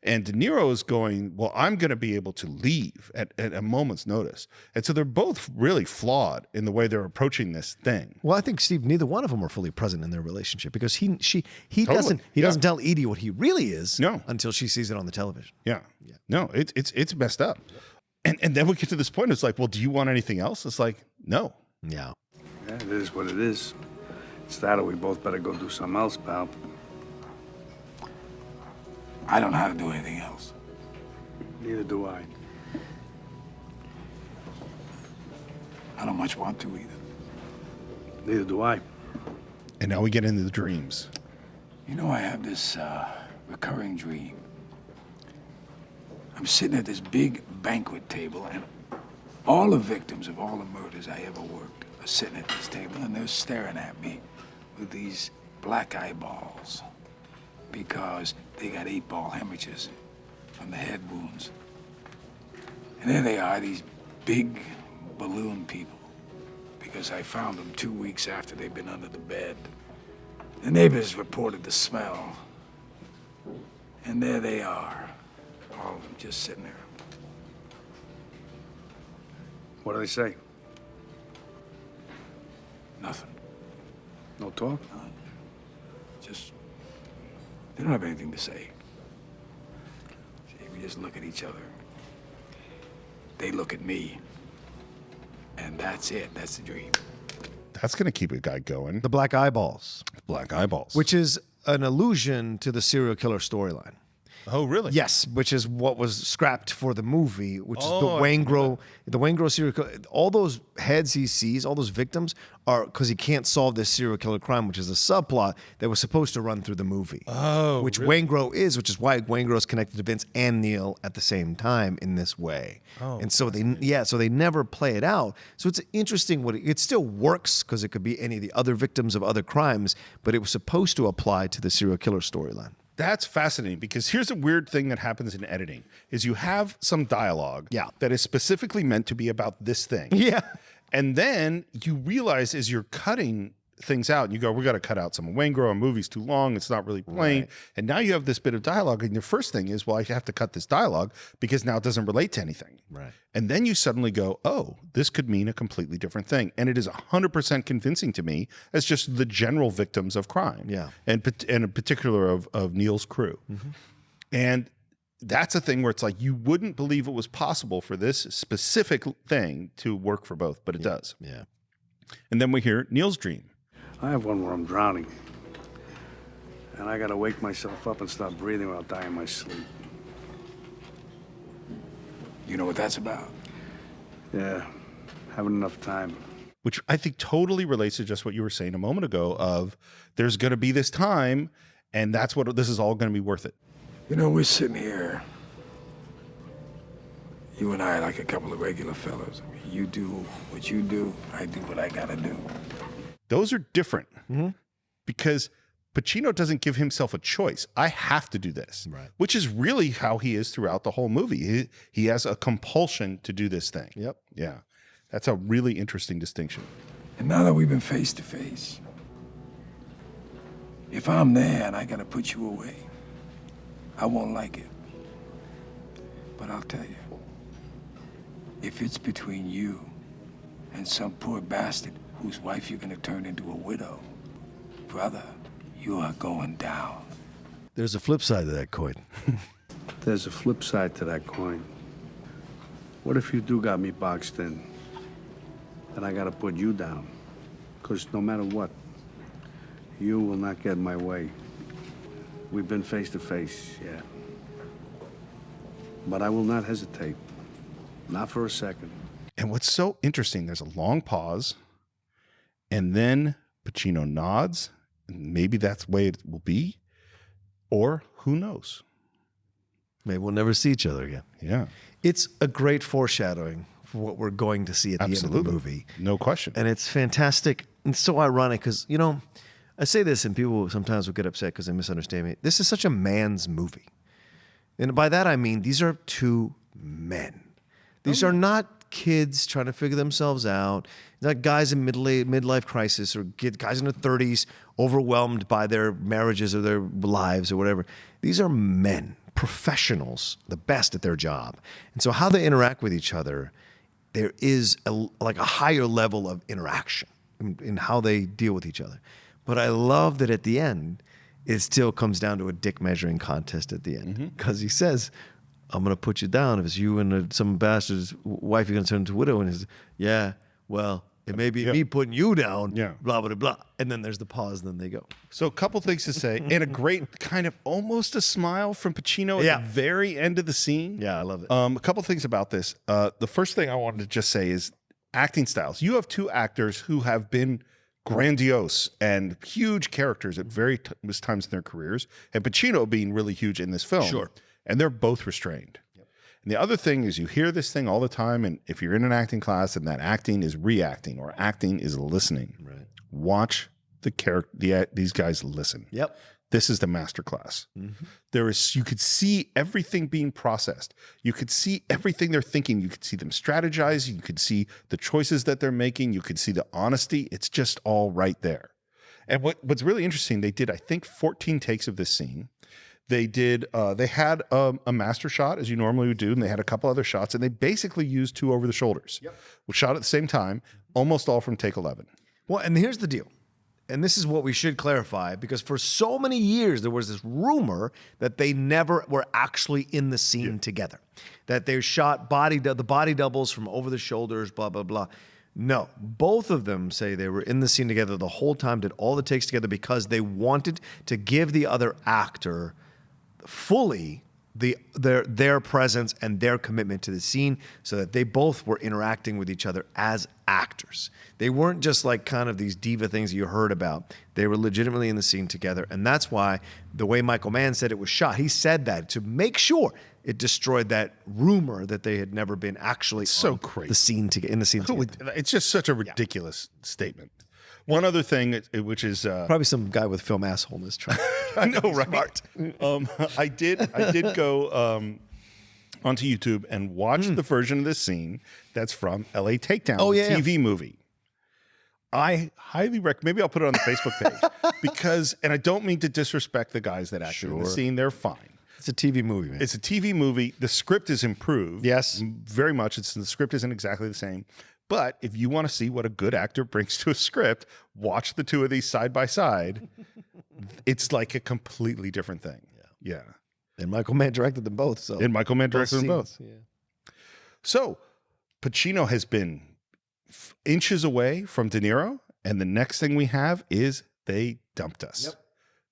And De Niro is going, well, I'm going to be able to leave at a moment's notice. And so they're both really flawed in the way they're approaching this thing. Well, I think, Steve, neither one of them are fully present in their relationship because he Totally. doesn't tell Edie what he really is No. until she sees it on the television. Yeah. No, it's messed up. And then we get to this point. It's like, well, do you want anything else? It's like, no. Yeah. Yeah, it is what it is. It's that or we both better go do something else, pal. I don't know how to do anything else. Neither do I. I don't much want to either. Neither do I. And now we get into the dreams. You know, I have this recurring dream. I'm sitting at this big banquet table, and all the victims of all the murders I ever worked are sitting at this table, and they're staring at me with these black eyeballs because they got 8-ball hemorrhages from the head wounds. And there they are, these big balloon people, because I found them 2 weeks after they'd been under the bed. The neighbors reported the smell. And there they are, all of them just sitting there. What do they say? Nothing. No talk? Just, they don't have anything to say. See, we just look at each other. They look at me. And that's it. That's the dream. That's going to keep a guy going. The black eyeballs. Black eyeballs. Which is an allusion to the serial killer storyline. Oh, really? Yes, which is what was scrapped for the movie, which is the Oh, I Waingro serial killer. All those heads he sees, all those victims, are because he can't solve this serial killer crime, which is a subplot that was supposed to run through the movie. Oh, which really? Waingro is, which is why Waingro is connected to Vince and Neil at the same time in this way. Oh, and so they never play it out. So it's interesting. It still works because it could be any of the other victims of other crimes, but it was supposed to apply to the serial killer storyline. That's fascinating because here's a weird thing that happens in editing is you have some dialogue that is specifically meant to be about this thing. Yeah. And then you realize as you're cutting things out, and you go, we got to cut out some Waingro, a movie's too long, it's not really playing. Right. And now you have this bit of dialogue, and your first thing is, well, I have to cut this dialogue because now it doesn't relate to anything. Right. And then you suddenly go, oh, this could mean a completely different thing. And it is 100% convincing to me as just the general victims of crime. Yeah. And in particular of Neil's crew. Mm-hmm. And that's a thing where it's like, you wouldn't believe it was possible for this specific thing to work for both, but it does. Yeah. And then we hear Neil's dream. I have one where I'm drowning. And I gotta wake myself up and stop breathing or I'll die in my sleep. You know what that's about? Yeah, haven't enough time. which I think totally relates to just what you were saying a moment ago of there's going to be this time, and that's what this is all going to be worth it. You know, we're sitting here, you and I like a couple of regular fellas. I mean, you do what you do, I do what I gotta do. Those are different because Pacino doesn't give himself a choice. I have to do this, which is really how he is throughout the whole movie. He has a compulsion to do this thing. Yep. Yeah. That's a really interesting distinction. And now that we've been face to face, if I'm there and I gotta put you away, I won't like it. But I'll tell you, if it's between you and some poor bastard whose wife you're gonna turn into a widow, brother, you are going down. There's a flip side to that coin. There's a flip side to that coin. What if you do got me boxed in? Then I gotta put you down. Because no matter what, you will not get in my way. We've been face to face, yeah. But I will not hesitate. Not for a second. And what's so interesting, there's a long pause, and then Pacino nods, and maybe that's the way it will be, or who knows? Maybe we'll never see each other again. Yeah. It's a great foreshadowing for what we're going to see at the end of the movie. No question. And it's fantastic. And it's so ironic because, you know, I say this and people sometimes will get upset because they misunderstand me. This is such a man's movie. And by that I mean these are two men. These are not kids trying to figure themselves out. Not guys in midlife crisis or guys in their 30s overwhelmed by their marriages or their lives or whatever. These are men, professionals, the best at their job. And so how they interact with each other, there is like a higher level of interaction in how they deal with each other. But I love that at the end, it still comes down to a dick measuring contest at the end. Because he says, I'm going to put you down. If it's you and some bastard's wife, you're going to turn into a widow. And he's, yeah, well, it may be me putting you down, blah, blah, blah. And then there's the pause, and then they go. So a couple things to say, and a great kind of almost a smile from Pacino at the very end of the scene. Yeah, I love it. A couple things about this. The first thing I wanted to just say is acting styles. You have two actors who have been grandiose and huge characters at various times in their careers, and Pacino being really huge in this film. Sure. And they're both restrained. And the other thing is you hear this thing all the time, and if you're in an acting class and that acting is reacting or acting is listening, watch these guys listen. Yep. This is the master class. You could see everything being processed. You could see everything they're thinking. You could see them strategize. You could see the choices that they're making. You could see the honesty. It's just all right there. And what's really interesting, they did, I think, 14 takes of this scene. They did. They had a master shot, as you normally would do, and they had a couple other shots, and they basically used two over the shoulders, which shot at the same time, almost all from take 11. Well, and here's the deal. And this is what we should clarify, because for so many years, there was this rumor that they never were actually in the scene together, that they shot the body doubles from over the shoulders, blah, blah, blah. No, both of them say they were in the scene together the whole time, did all the takes together because they wanted to give the other actor fully their presence and their commitment to the scene so that they both were interacting with each other as actors. They weren't just like kind of these diva things you heard about. They were legitimately in the scene together. And that's why the way Michael Mann said it was shot, he said that to make sure it destroyed that rumor that they had never been actually so crazy. In the scene together. It's just such a ridiculous statement. One other thing, which is probably some guy with film assholeness trying. I know, right? I did go onto YouTube and watch the version of this scene that's from LA Takedown, TV movie. I highly recommend. Maybe I'll put it on the Facebook page because, and I don't mean to disrespect the guys that act in the scene. They're fine. It's a TV movie, man. It's a TV movie. The script is improved. Yes, very much. The script isn't exactly the same. But if you want to see what a good actor brings to a script, watch the two of these side by side. It's like a completely different thing. Yeah. And Michael Mann directed them both. So So Pacino has been inches away from De Niro, and the next thing we have is they dumped us.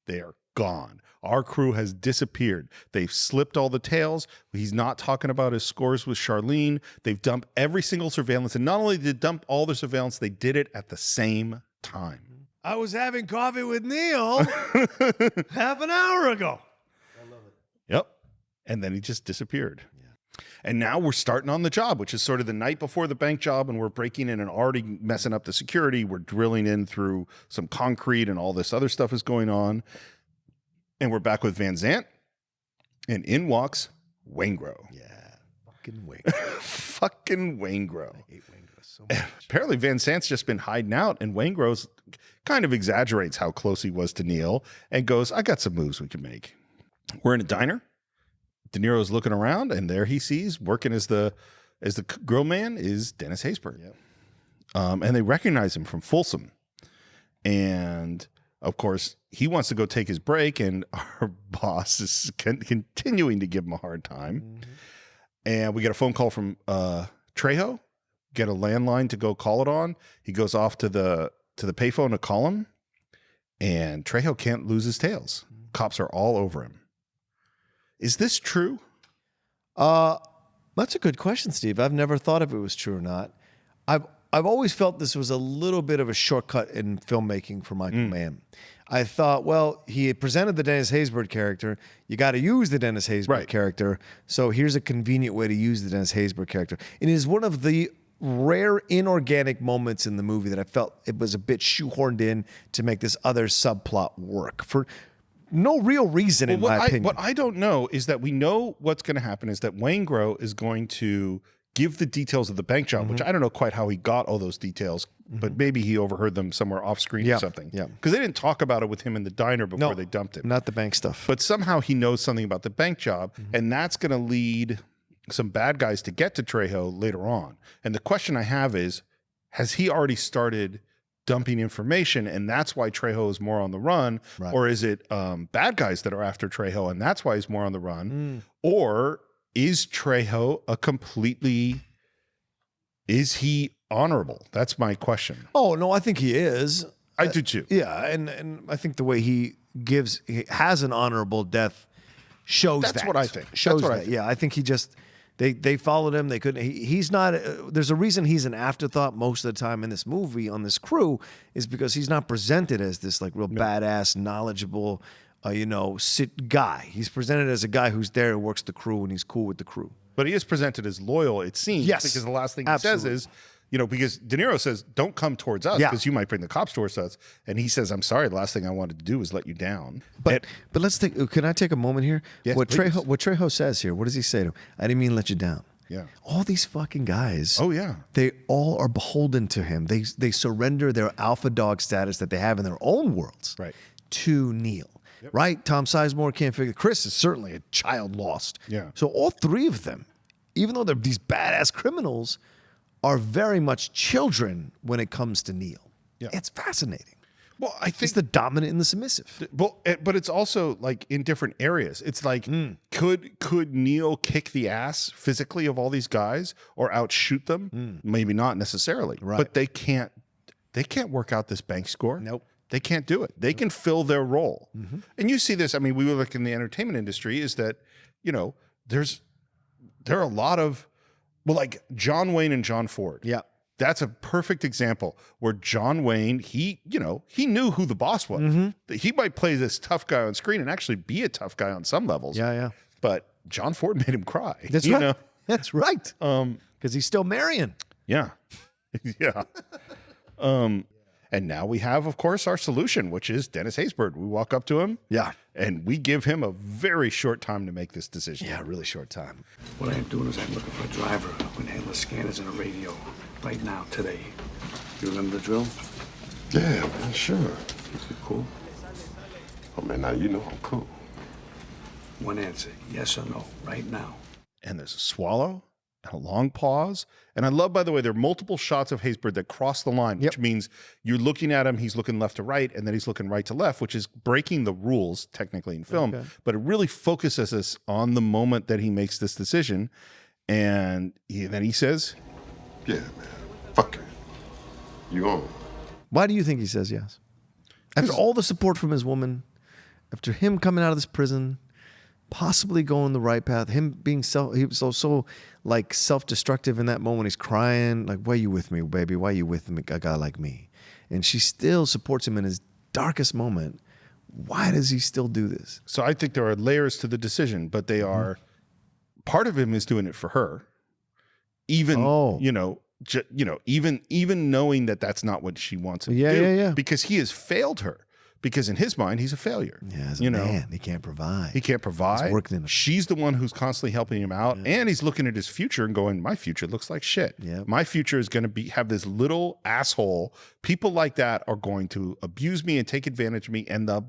They are gone. Our crew has disappeared. They've slipped all the tails. He's not talking about his scores with Charlene. They've dumped every single surveillance. And not only did they dump all the surveillance, they did it at the same time. I was having coffee with Neil half an hour ago. Yep. And then he just disappeared. Yeah. And now we're starting on the job, which is sort of the night before the bank job, and we're breaking in and already messing up the security. We're drilling in through some concrete and all this other stuff is going on. And we're back with Van Zant, and in walks Waingro. Yeah, fucking Waingro. Fucking Waingro. I hate Waingro so much. Apparently Van Zant's just been hiding out, and Waingro's kind of exaggerates how close he was to Neil and goes, I got some moves we can make. We're in a diner. De Niro's looking around, and there he sees, working as the grill man, is Dennis Haysbert. Yep. And they recognize him from Folsom. And of course, he wants to go take his break, and our boss is continuing to give him a hard time. Mm-hmm. And we get a phone call from Trejo, get a landline to go call it on. He goes off to the payphone to call him, and Trejo can't lose his tails. Cops are all over him. Is this true? That's a good question, Steve. I've never thought if it was true or not. I've always felt this was a little bit of a shortcut in filmmaking for Michael Mann. I thought, well, he had presented the Dennis Haysbert character. You got to use the Dennis Haysbert character. So here's a convenient way to use the Dennis Haysbert character. It is one of the rare inorganic moments in the movie that I felt it was a bit shoehorned in to make this other subplot work for no real reason, in my opinion. What I don't know is that we know what's going to happen is that Waingro is going to give the details of the bank job, which I don't know quite how he got all those details, but maybe he overheard them somewhere off screen or something. Yeah, because they didn't talk about it with him in the diner before they dumped him. Not the bank stuff. But somehow he knows something about the bank job, and that's going to lead some bad guys to get to Trejo later on. And the question I have is, has he already started dumping information, and that's why Trejo is more on the run? Right. Or is it bad guys that are after Trejo, and that's why he's more on the run? Or is Trejo is he honorable? That's my question. Oh, no, I think he is. I do too. Yeah, and I think the way he has an honorable death shows That's what I think. Shows that. Yeah, I think he just, they followed him. They couldn't, he's not, there's a reason he's an afterthought most of the time in this movie on this crew is because he's not presented as this like real badass, knowledgeable, guy. He's presented as a guy who's there who works the crew and he's cool with the crew. But he is presented as loyal, it seems. Yes. Because the last thing he says is, because De Niro says, don't come towards us because you might bring the cops towards us. And he says, I'm sorry, the last thing I wanted to do was let you down. But let's think, can I take a moment here? Yes, what Trejo says here, what does he say to him? I didn't mean to let you down. Yeah. All these fucking guys. Oh, yeah. They all are beholden to him. They surrender their alpha dog status that they have in their own worlds to Neil. Yep. Right? Tom Sizemore can't figure. Chris is certainly a child lost. Yeah. So all three of them, even though they're these badass criminals, are very much children when it comes to Neil. Yeah. It's fascinating. Well, I think he's the dominant and the submissive. But it's also like in different areas. It's like, could Neil kick the ass physically of all these guys or outshoot them? Maybe not necessarily. Right. But they can't work out this bank score. Nope. They can't do it. They can fill their role. And you see this, I mean, we look in the entertainment industry is that, there are a lot of, like John Wayne and John Ford. Yeah. That's a perfect example where John Wayne, he knew who the boss was. He might play this tough guy on screen and actually be a tough guy on some levels. Yeah, yeah. But John Ford made him cry. That's right. That's right. Because he's still marrying. Yeah. Yeah. And now we have, of course, our solution, which is Dennis Haysbert. We walk up to him. Yeah. And we give him a very short time to make this decision. Yeah, really short time. What I am doing is I'm looking for a driver with handler scanners and a radio right now, today. You remember the drill? Yeah, man, sure. You cool? Oh, man, now you know I'm cool. One answer, yes or no, right now. And there's a swallow and a long pause. And I love, by the way, there are multiple shots of Haysbert that cross the line, which means you're looking at him, he's looking left to right, and then he's looking right to left, which is breaking the rules technically in film. Okay. But it really focuses us on the moment that he makes this decision. And then he says, yeah, man, fuck it. You on. Why do you think he says yes? After all the support from his woman, after him coming out of this prison, possibly going the right path, him being he was so like self-destructive in that moment. He's crying, like, why you with me, baby? Why you with me, a guy like me? And she still supports him in his darkest moment. Why does he still do this? So I think there are layers to the decision, but they are, part of him is doing it for her. Even, even knowing that that's not what she wants him to do. Yeah. Because he has failed her. Because in his mind, he's a failure. Yeah, as a man, he can't provide. He can't provide. He's working in She's the one who's constantly helping him out. And he's looking at his future and going, my future looks like shit. Yep. My future is going to have this little asshole. People like that are going to abuse me and take advantage of me. And the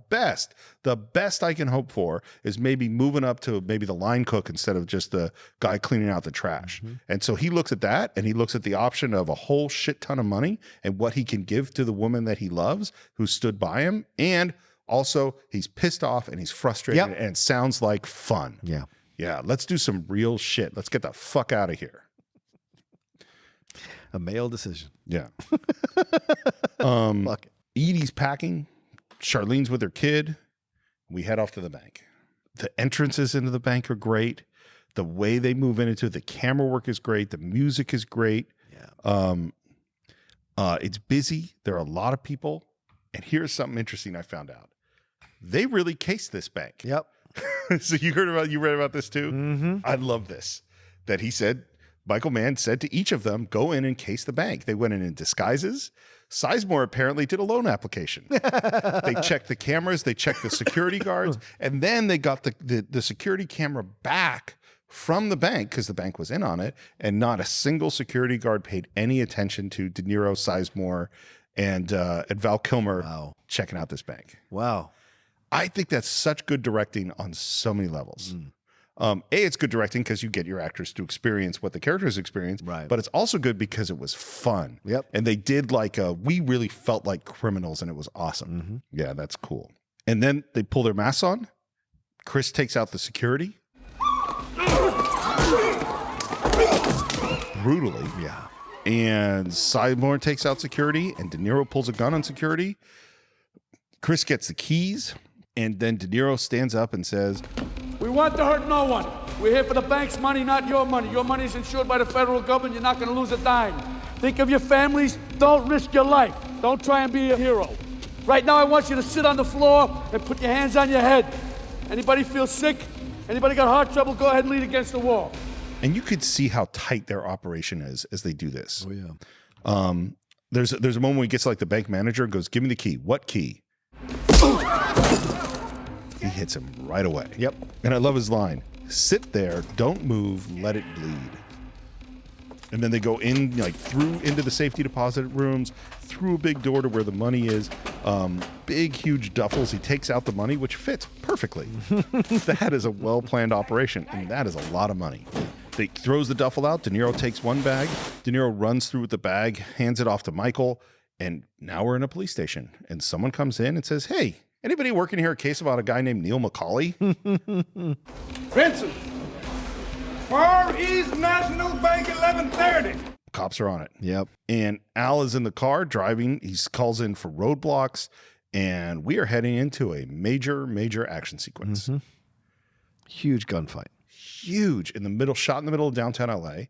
best I can hope for is maybe moving up to maybe the line cook instead of just the guy cleaning out the trash. And so he looks at that, and he looks at the option of a whole shit ton of money and what he can give to the woman that he loves who stood by him. And also, he's pissed off and he's frustrated, and it sounds like fun. Yeah. Yeah, let's do some real shit. Let's get the fuck out of here. A male decision. Yeah. Fuck it. Edie's packing. Charlene's with her kid. We head off to the bank. The entrances into the bank are great. The way they move into it, the camera work is great. The music is great. Yeah. It's busy. There are a lot of people. And here's something interesting I found out. They really cased this bank. Yep. So you read about this too? Mm-hmm. I love this. That he said, Michael Mann said to each of them, go in and case the bank. They went in disguises. Sizemore apparently did a loan application. They checked the cameras, they checked the security guards, and then they got the security camera back from the bank because the bank was in on it, and not a single security guard paid any attention to De Niro, Sizemore, and Val Kilmer checking out this bank. Wow. I think that's such good directing on so many levels. It's good directing because you get your actors to experience what the characters experience, right? But it's also good because it was fun. Yep. And they did we really felt like criminals, and it was awesome. Yeah, that's cool. And then they pull their masks on. Chris takes out the security. Brutally. Yeah. And Sizemore takes out security, and De Niro pulls a gun on security. Chris gets the keys, and then De Niro stands up and says, we want to hurt no one. We're here for the bank's money, not your money. Your money is insured by the federal government. You're not going to lose a dime. Think of your families. Don't risk your life. Don't try and be a hero. Right now, I want you to sit on the floor and put your hands on your head. Anybody feel sick? Anybody got heart trouble? Go ahead and lean against the wall. And you could see how tight their operation is as they do this. Oh, yeah. There's a moment when he gets like the bank manager and goes, give me the key. What key? He hits him right away. Yep. And I love his line. Sit there, don't move, let it bleed. And then they go in, into the safety deposit rooms, through a big door to where the money is. Big, huge duffels. He takes out the money, which fits perfectly. That is a well-planned operation, and that is a lot of money. He throws the duffel out. De Niro takes one bag. De Niro runs through with the bag, hands it off to Michael, and now we're in a police station. And someone comes in and says, hey, anybody working here a case about a guy named Neil McCauley? Vincent, Far East National Bank 1130. Cops are on it. Yep. And Al is in the car driving. He calls in for roadblocks, and we are heading into a major, major action sequence. Huge gunfight. Huge shot in the middle of downtown LA.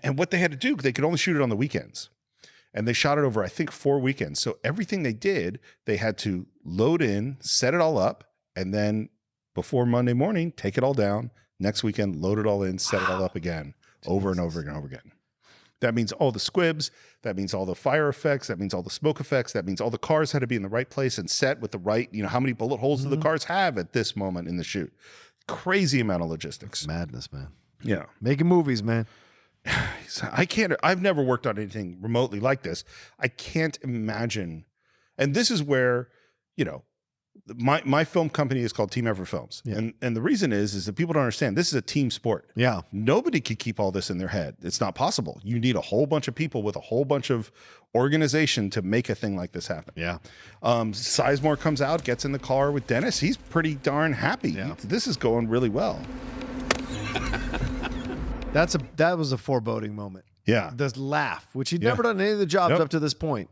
And what they had to do, they could only shoot it on the weekends. And they shot it over, I think, 4 weekends. So everything they did, they had to load in, set it all up, and then before Monday morning, take it all down. Next weekend, load it all in, set it all up again, over and over and over again. That means all the squibs. That means all the fire effects. That means all the smoke effects. That means all the cars had to be in the right place and set with the right, how many bullet holes do the cars have at this moment in the shoot? Crazy amount of logistics. Madness, man. Yeah. Making movies, man. I've never worked on anything remotely like this. I can't imagine. And this is where, my film company is called Team Effort Films. Yeah. And the reason is that people don't understand this is a team sport. Yeah. Nobody could keep all this in their head. It's not possible. You need a whole bunch of people with a whole bunch of organization to make a thing like this happen. Yeah. Sizemore comes out, gets in the car with Dennis. He's pretty darn happy. Yeah. This is going really well. That was a foreboding moment. Yeah. The laugh, which he'd never done any of the jobs up to this point.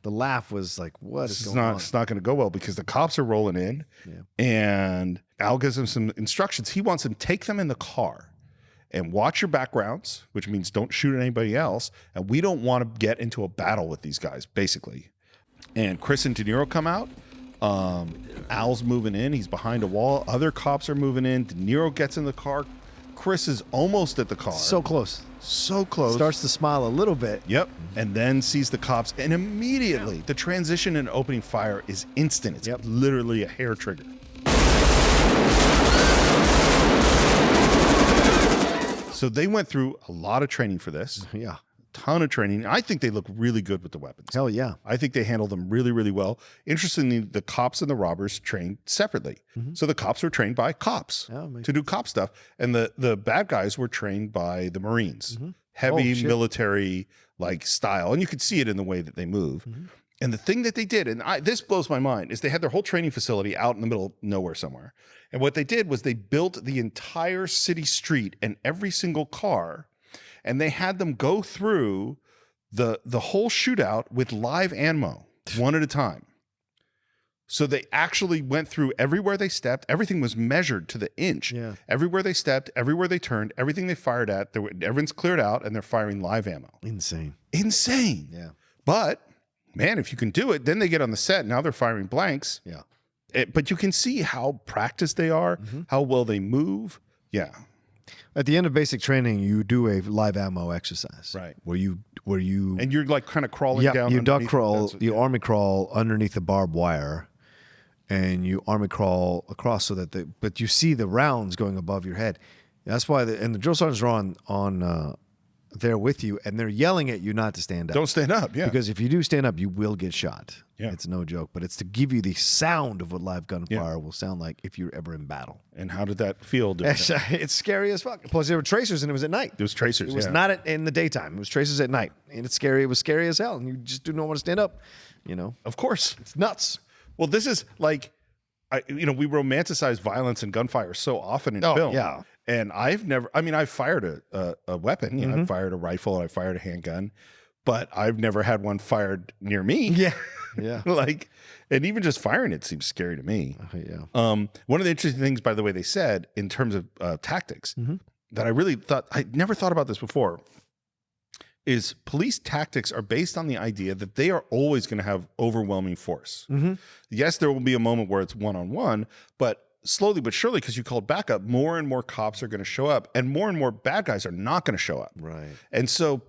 The laugh was like, what is It's going not. on? It's not going to go well because the cops are rolling in, and Al gives him some instructions. He wants him to take them in the car and watch your backgrounds, which means don't shoot at anybody else. And we don't want to get into a battle with these guys, basically. And Chris and De Niro come out. Al's moving in. He's behind a wall. Other cops are moving in. De Niro gets in the car. Chris is almost at the car. So close. So close. Starts to smile a little bit. Yep. And then sees the cops. And immediately, the transition and opening fire is instant. It's literally a hair trigger. So they went through a lot of training for this. Yeah. Ton of training. I think they look really good with the weapons. Hell yeah. I think they handled them really, really well. Interestingly, the cops and the robbers trained separately. So the cops were trained by cops to do cop stuff. And the bad guys were trained by the Marines. Heavy military like style. And you could see it in the way that they move. And the thing that they did, and this blows my mind, is they had their whole training facility out in the middle of nowhere somewhere. And what they did was they built the entire city street and every single car, and they had them go through the whole shootout with live ammo, one at a time. So they actually went through everywhere they stepped. Everything was measured to the inch. Yeah. Everywhere they stepped, everywhere they turned, everything they fired at, everyone's cleared out, and they're firing live ammo. Insane. Yeah. But man, if you can do it, then they get on the set. Now they're firing blanks. Yeah. But you can see how practiced they are, how well they move. Yeah. At the end of basic training, you do a live ammo exercise. Right. Where you and you're like kind of crawling down. You duck underneath crawl, you army crawl underneath the barbed wire, and you army crawl across so that but you see the rounds going above your head. That's why the drill sergeants are on there with you, and they're yelling at you not to stand up. Don't stand up, yeah. Because if you do stand up, you will get shot. Yeah. It's no joke. But it's to give you the sound of what live gunfire will sound like if you're ever in battle. And how did that feel? Doing that? It's scary as fuck. Plus, there were tracers, and it was at night. It was tracers, It was not in the daytime. It was tracers at night. And it's scary. It was scary as hell. And you just do not want to stand up, you know? Of course. It's nuts. Well, this is like, we romanticize violence and gunfire so often in film. Yeah. And I've fired a weapon. You know, I've fired a rifle, I fired a handgun, but I've never had one fired near me. Yeah. Yeah. And even just firing it seems scary to me. Yeah. One of the interesting things, by the way, they said in terms of tactics that I really thought, I never thought about this before, is police tactics are based on the idea that they are always going to have overwhelming force. Yes, there will be a moment where it's one-on-one, but slowly but surely, because you called backup, more and more cops are going to show up, and more bad guys are not going to show up. Right. And so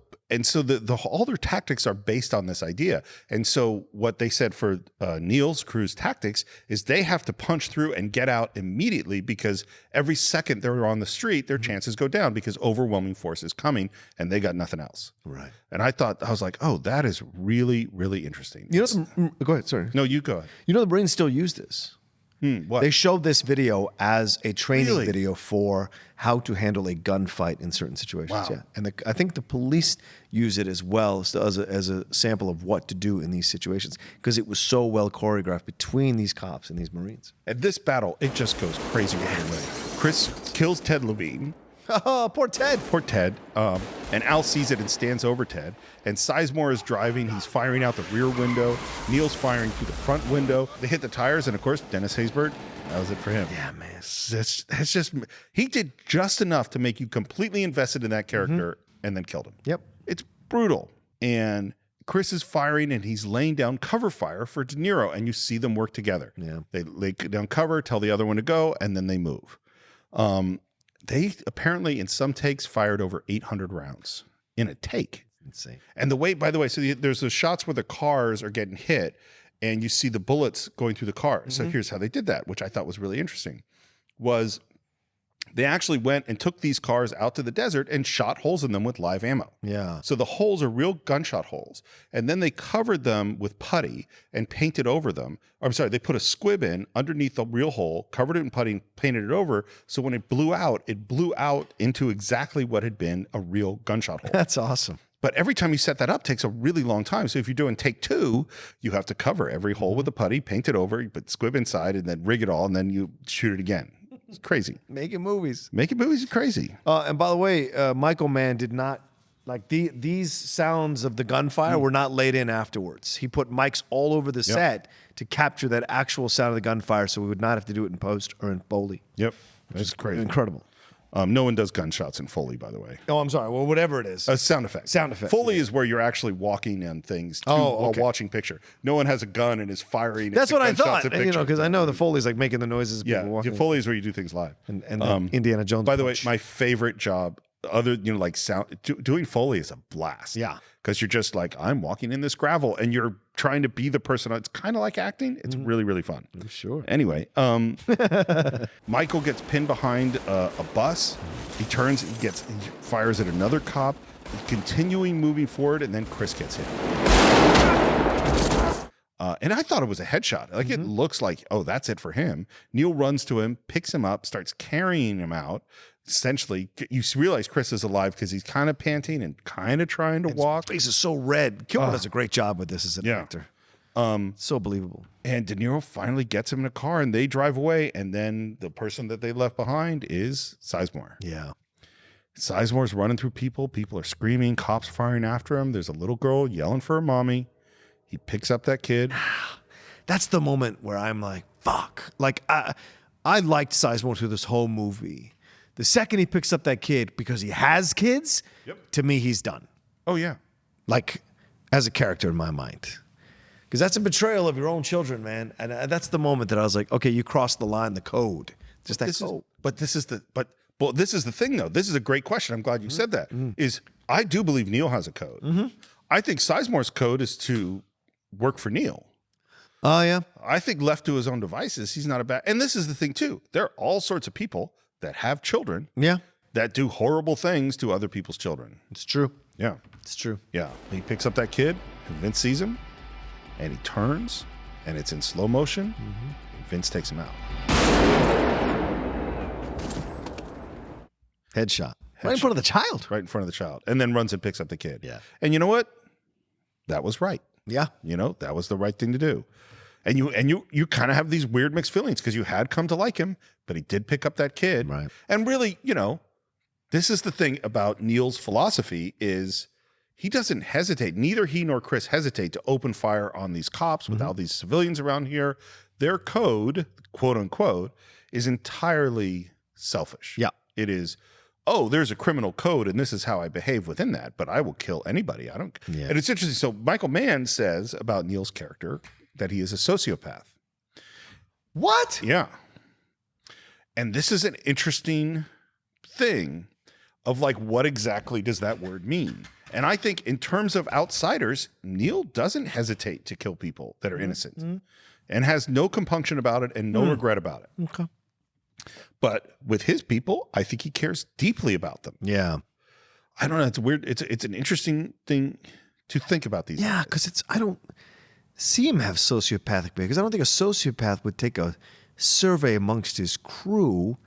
all their tactics are based on this idea. And so what they said for Neil's crew's tactics is they have to punch through and get out immediately, because every second they're on the street, their chances go down because overwhelming force is coming and they got nothing else. Right. And I was like, oh, that is really, really interesting. You know, go ahead. Sorry. No, you go ahead. You know, the Marines still use this. What? They showed this video as a training video for how to handle a gunfight in certain situations. Wow. Yeah, and I think the police use it as well as a sample of what to do in these situations, because it was so well choreographed between these cops and these Marines. At this battle, it just goes crazy right away. Chris kills Ted Levine. Oh, poor Ted. Poor Ted. And Al sees it and stands over Ted. And Sizemore is driving. He's firing out the rear window. Neil's firing through the front window. They hit the tires. And of course, Dennis Haysbert, that was it for him. Yeah, man. That's just, he did just enough to make you completely invested in that character and then killed him. Yep. It's brutal. And Chris is firing and he's laying down cover fire for De Niro. And you see them work together. Yeah. They lay down cover, tell the other one to go, and then they move. They apparently, in some takes, fired over 800 rounds in a take. Insane. And by the way, so there's those shots where the cars are getting hit and you see the bullets going through the cars. So here's how they did that, which I thought was really interesting, was they actually went and took these cars out to the desert and shot holes in them with live ammo. Yeah. So the holes are real gunshot holes. And then they covered them with putty and painted over them. I'm sorry, they put a squib in underneath the real hole, covered it in putty, and painted it over. So when it blew out into exactly what had been a real gunshot hole. That's awesome. But every time you set that up takes a really long time. So if you're doing take 2, you have to cover every hole with a putty, paint it over, you put squib inside, and then rig it all, and then you shoot it again. It's crazy. Making movies. Making movies is crazy. And by the way, Michael Mann did not Like these sounds of the gunfire were not laid in afterwards. He put mics all over the set to capture that actual sound of the gunfire, so we would not have to do it in post or in Foley. Yep, that's crazy, incredible. No one does gunshots in Foley, by the way. Oh, I'm sorry. Well, whatever it is. Sound effect. Sound effect. Foley is where you're actually walking on things while watching picture. No one has a gun and is firing. That's what I thought. Because I know the Foley's like making the noises. Yeah, Foley is where you do things live. And Indiana Jones. By the way, my favorite job, like sound, doing Foley is a blast. Yeah. Because you're just like, I'm walking in this gravel and you're trying to be the person. It's kind of like acting. It's really, really fun. Sure. Anyway, Michael gets pinned behind a bus. He turns, he fires at another cop, continuing moving forward, and then Chris gets hit. And I thought it was a headshot. Like it looks like, oh, that's it for him. Neil runs to him, picks him up, starts carrying him out. Essentially, you realize Chris is alive because he's kind of panting and kind of trying to walk. His face is so red. Kilmer does a great job with this as an actor. So believable. And De Niro finally gets him in a car and they drive away. And then the person that they left behind is Sizemore. Yeah. Sizemore's running through people. People are screaming. Cops firing after him. There's a little girl yelling for her mommy. He picks up that kid. That's the moment where I'm like, fuck. Like, I liked Sizemore through this whole movie. The second he picks up that kid, because he has kids, to me, he's done. Oh, yeah. Like, as a character in my mind. Because that's a betrayal of your own children, man. And that's the moment that I was like, okay, you crossed the line, the code. Just that code. But this is the thing, though. This is a great question. I'm glad you said that. Is I do believe Neil has a code. I think Sizemore's code is to work for Neil. Oh, yeah. I think left to his own devices, he's not a bad. And this is the thing, too. There are all sorts of people that have children. Yeah. That do horrible things to other people's children. It's true. Yeah. It's true. Yeah. He picks up that kid, and Vince sees him, and he turns, and it's in slow motion. And Vince takes him out. Headshot. Right in front of the child. Right in front of the child. And then runs and picks up the kid. Yeah. And you know what? That was right. Yeah. You know, that was the right thing to do. And you kind of have these weird mixed feelings because you had come to like him, but he did pick up that kid. Right. And really, this is the thing about Neil's philosophy is he doesn't hesitate. Neither he nor Chris hesitate to open fire on these cops with all these civilians around here. Their code, quote unquote, is entirely selfish. Yeah. It is, oh, there's a criminal code and this is how I behave within that, but I will kill anybody. And it's interesting. So Michael Mann says about Neil's character that he is a sociopath. What? Yeah. And this is an interesting thing of like, what exactly does that word mean? And I think in terms of outsiders, Neil doesn't hesitate to kill people that are innocent and has no compunction about it and no regret about it. Okay. But with his people, I think he cares deeply about them. Yeah. I don't know. It's weird. It's an interesting thing to think about these. Yeah, because I don't see him have sociopathic behavior, because I don't think a sociopath would take a survey amongst his crew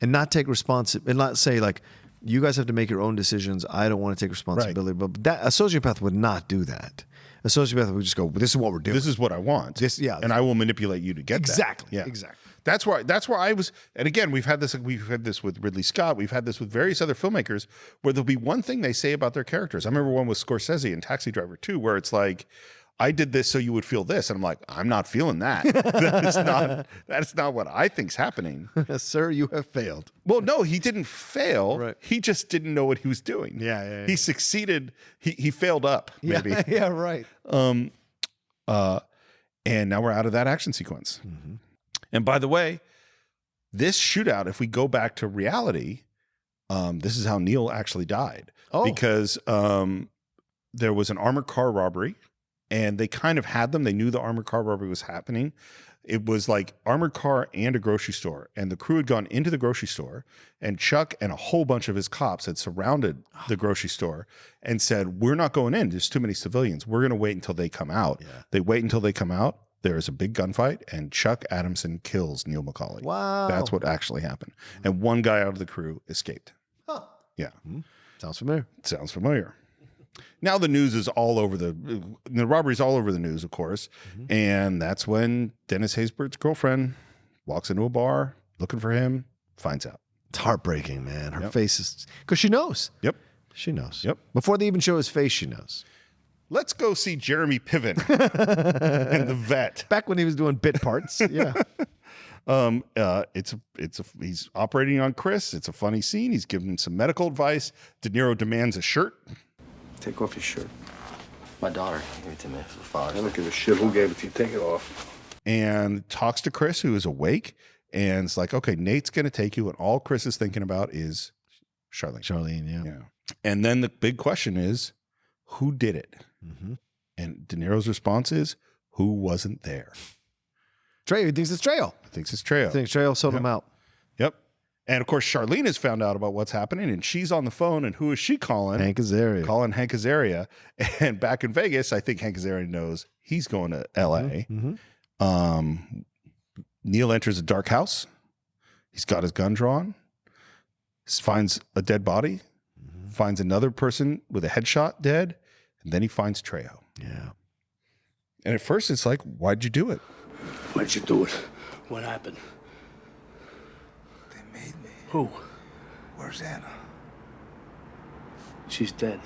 and not take responsibility and not say like, you guys have to make your own decisions. I don't want to take responsibility. Right. But a sociopath would not do that. A sociopath would just go, this is what we're doing. This is what I want. And I will manipulate you to get exactly. that. Yeah. Exactly. That's where I was. And again, we've had this with Ridley Scott. We've had this with various other filmmakers where there'll be one thing they say about their characters. I remember one with Scorsese in Taxi Driver 2, where it's like, I did this so you would feel this. And I'm like, I'm not feeling that. That's not what I think's happening. Sir, you have failed. Well, no, he didn't fail. Right. He just didn't know what he was doing. Yeah. He succeeded. He failed up, maybe. Yeah, right. And now we're out of that action sequence. And by the way, this shootout, if we go back to reality, this is how Neil actually died. Oh. Because there was an armored car robbery. And they kind of had them. They knew the armored car robbery was happening. It was like armored car and a grocery store. And the crew had gone into the grocery store. And Chuck and a whole bunch of his cops had surrounded the grocery store and said, we're not going in. There's too many civilians. We're going to wait until they come out. Yeah. They wait until they come out. There is a big gunfight. And Chuck Adamson kills Neil McCauley. Wow. That's what actually happened. And one guy out of the crew escaped. Huh. Yeah. Sounds familiar. Sounds familiar. Now the news is all over the robbery's all over the news, of course. And that's when Dennis Haysbert's girlfriend walks into a bar looking for him, finds out. It's heartbreaking, man. Her face is, because she knows. Yep. She knows. Yep. Before they even show his face, she knows. Let's go see Jeremy Piven and the vet. Back when he was doing bit parts. Yeah. He's operating on Chris. It's a funny scene. He's giving him some medical advice. De Niro demands a shirt. Take off your shirt. My daughter gave it to me for Father's I Day. don't give a shit who gave it to you. Take it off. And talks to Chris, who is awake. And it's like, okay, Nate's going to take you. And all Chris is thinking about is Charlene. Charlene, yeah. And then the big question is, who did it? Mm-hmm. And De Niro's response is, who wasn't there? Trejo, he thinks it's Trejo. Thinks it's Trejo. I think Trejo sold him out. Yep. And of course, Charlene has found out about what's happening, and she's on the phone. And who is she calling? Hank Azaria. Calling Hank Azaria. And back in Vegas, I think Hank Azaria knows he's going to L.A. Mm-hmm. Neil enters a dark house. He's got his gun drawn. Finds a dead body. Finds another person with a headshot dead. And then he finds Trejo. Yeah. And at first, it's like, why'd you do it? Why'd you do it? What happened? They made me. Who? Where's Anna? She's dead.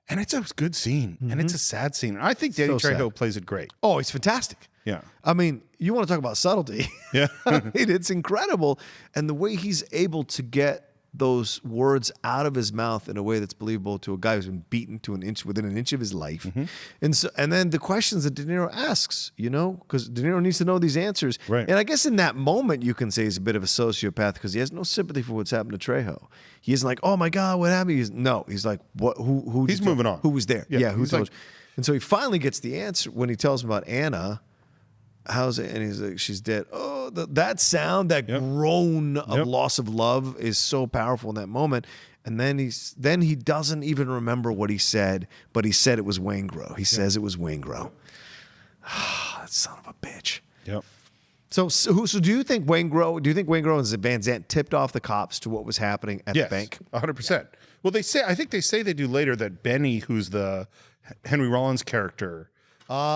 And it's a good scene. And it's a sad scene. And I think Danny So Trejo sad. plays it great. Oh, he's fantastic. Yeah. I mean, you want to talk about subtlety. Yeah. I mean, it's incredible. And the way he's able to get those words out of his mouth in a way that's believable to a guy who's been beaten to within an inch of his life. And then the questions that De Niro asks, because De Niro needs to know these answers. Right. And I guess in that moment, you can say he's a bit of a sociopath because he has no sympathy for what's happened to Trejo. He isn't like, oh my God, what happened? He's like, what? Who? He's moving on. Who was there? Yeah, who he's told like- you? And so he finally gets the answer when he tells him about Anna. How's it? And he's like, she's dead. Oh, that sound, that groan of loss of love is so powerful in that moment. And then he doesn't even remember what he said, but he said it was Waingro. He says it was Waingro. That son of a bitch. Yep. So do you think Waingro and Van Zandt tipped off the cops to what was happening at the bank? 100%. Well, I think they say they do later that Benny, who's the Henry Rollins character,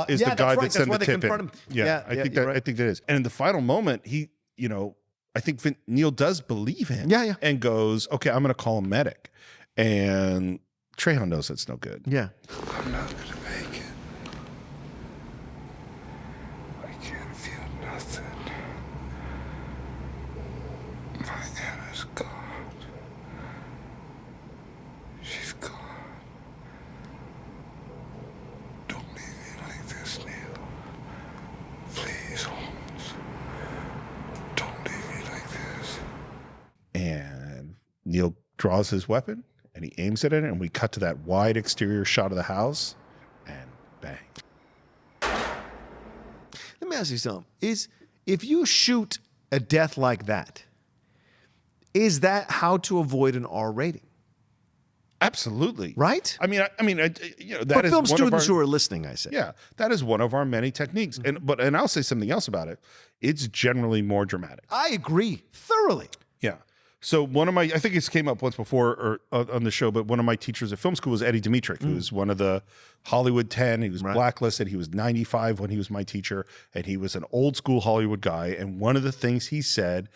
is the guy that sent the tip in. Yeah, I think that is. And in the final moment, he, I think Neil does believe him. Yeah. And goes, okay, I'm going to call a medic. And Trejo knows that's no good. Yeah. I'm not gonna make it. I can't feel nothing. My Anna's gone. She's gone. Don't leave me like this, Neil. Please, Holmes. Don't leave me like this. And Neil draws his weapon and he aims it at it, and we cut to that wide exterior shot of the house, and bang. Let me ask you something. If you shoot a death like that, is that how to avoid an R rating? Absolutely. Right? I mean, that But is film one of students our- who are listening, I say. Yeah, that is one of our many techniques. And I'll say something else about it. It's generally more dramatic. I agree thoroughly. Yeah. So I think this came up once before or on the show, but one of my teachers at film school was Eddie Dimitrick, who's one of the Hollywood 10. He was blacklisted. He was 95 when he was my teacher, and he was an old school Hollywood guy. And one of the things he said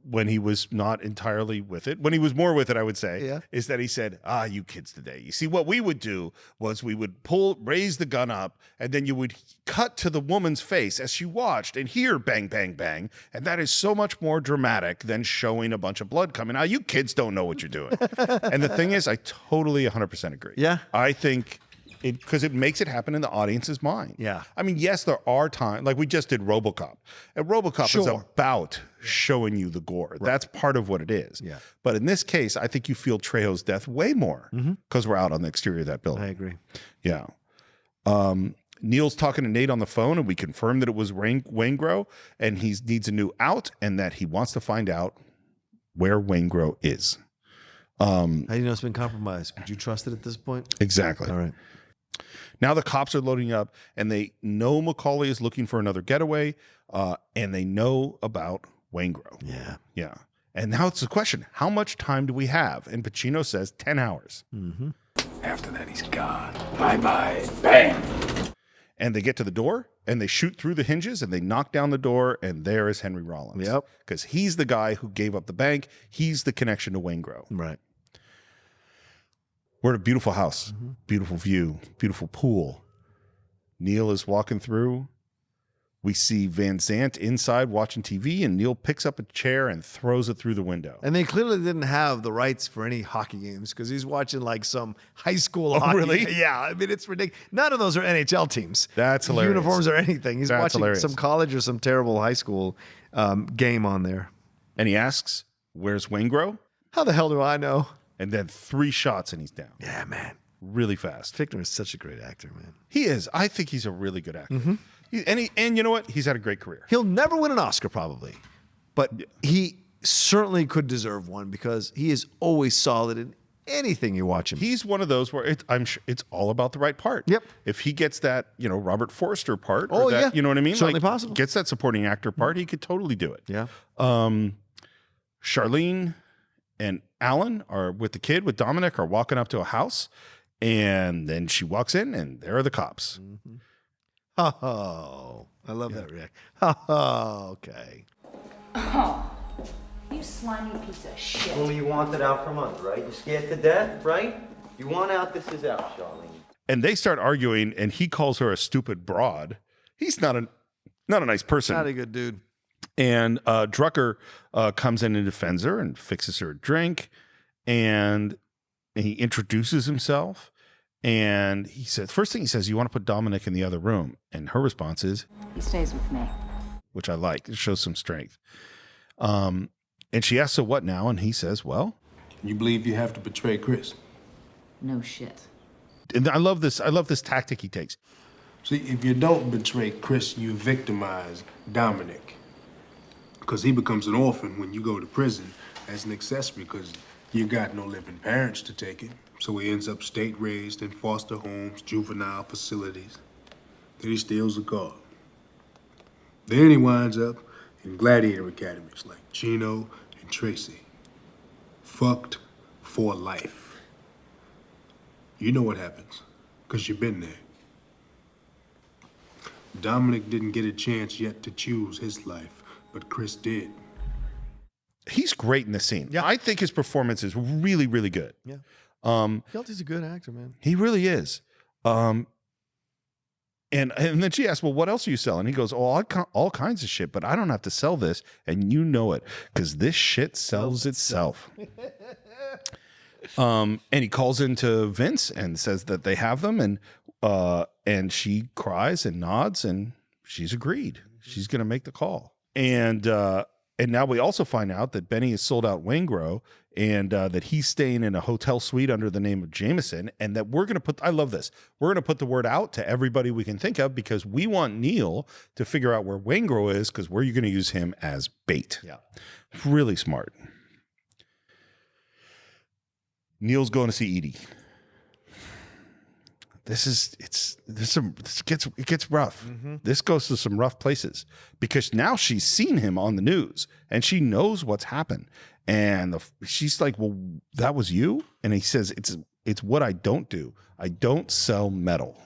when he was not entirely with it, when he was more with it, I would say, is that he said, you kids today. You see, what we would do was we would raise the gun up, and then you would cut to the woman's face as she watched and hear bang, bang, bang. And that is so much more dramatic than showing a bunch of blood coming out. You kids don't know what you're doing. And the thing is, I totally 100% agree. Yeah. I think because it makes it happen in the audience's mind. Yeah. I mean, yes, there are times, like we just did RoboCop. And RoboCop is about showing you the gore. That's part of what it is. Yeah. But in this case, I think you feel Trejo's death way more because we're out on the exterior of that building. I agree. Yeah. Neil's talking to Nate on the phone, and we confirmed that it was Waingro, and he needs a new out, and that he wants to find out where Waingro is. How do you know it's been compromised? Would you trust it at this point? Exactly. All right. Now the cops are loading up, and they know Macaulay is looking for another getaway, and they know about Waingro. Yeah. Yeah. And now it's the question, how much time do we have? And Pacino says 10 hours. Mm-hmm. After that, he's gone. Bye-bye. Bam. And they get to the door, and they shoot through the hinges, and they knock down the door, and there is Henry Rollins. Yep. Because he's the guy who gave up the bank. He's the connection to Waingro. Right. We're at a beautiful house, beautiful view, beautiful pool. Neil is walking through. We see Van Zant inside watching TV, and Neil picks up a chair and throws it through the window. And they clearly didn't have the rights for any hockey games because he's watching like some high school hockey. Really? Yeah. I mean, it's ridiculous. None of those are NHL teams. That's hilarious. Uniforms or anything. He's That's watching hilarious. some college or some terrible high school game on there. And he asks, "Where's Waingro?" How the hell do I know? And then 3 shots and he's down. Yeah, man. Really fast. Fichtner is such a great actor, man. He is. I think he's a really good actor. And you know what? He's had a great career. He'll never win an Oscar probably, but he certainly could deserve one because he is always solid in anything you watch him. He's one of those where I'm sure it's all about the right part. Yep. If he gets that, Robert Forster part, Oh, or that, yeah. you know what I mean? Certainly possible. Gets that supporting actor part, he could totally do it. Yeah. Charlene and Alan are with the kid, with Dominic, are walking up to a house, and then she walks in, and there are the cops. Oh, I love that reaction. Oh, okay. Oh, you slimy piece of shit. Well, you want it out from under, right? You're scared to death, right? You want out, this is out, Charlene. And they start arguing, and he calls her a stupid broad. He's not a nice person. Not a good dude. And Drucker comes in and defends her and fixes her a drink, and he introduces himself. And he says, first thing he says, "You want to put Dominic in the other room?" And her response is, He stays with me. which I like. It shows some strength. And she asks, "So what now?" And he says, "Well." You believe you have to betray Chris? No shit. And I love this tactic he takes. See, if you don't betray Chris, you victimize Dominic. Because he becomes an orphan when you go to prison as an accessory because you got no living parents to take it. So he ends up state-raised in foster homes, juvenile facilities. Then he steals a car. Then he winds up in gladiator academies like Chino and Tracy. Fucked for life. You know what happens, because you've been there. Dominic didn't get a chance yet to choose his life, but Chris did. He's great in this scene. Yeah. I think his performance is really, really good. Yeah. Kelty's a good actor, man. He really is. And then she asks, "Well, what else are you selling?" He goes, "Oh, all kinds of shit, but I don't have to sell this, and you know it, because this shit sells itself." And he calls into Vince and says that they have them, and she cries and nods, and she's agreed. She's going to make the call. And now we also find out that Benny has sold out Waingro, and that he's staying in a hotel suite under the name of Jameson, and that we're going to put, I love this, we're going to put the word out to everybody we can think of because we want Neil to figure out where Waingro is because we're going to use him as bait. Yeah. Really smart. Neil's going to see Edie. It gets rough. This goes to some rough places because now she's seen him on the news and she knows what's happened. And she's like, "Well, that was you?" And he says, it's what I don't do. I don't sell metal.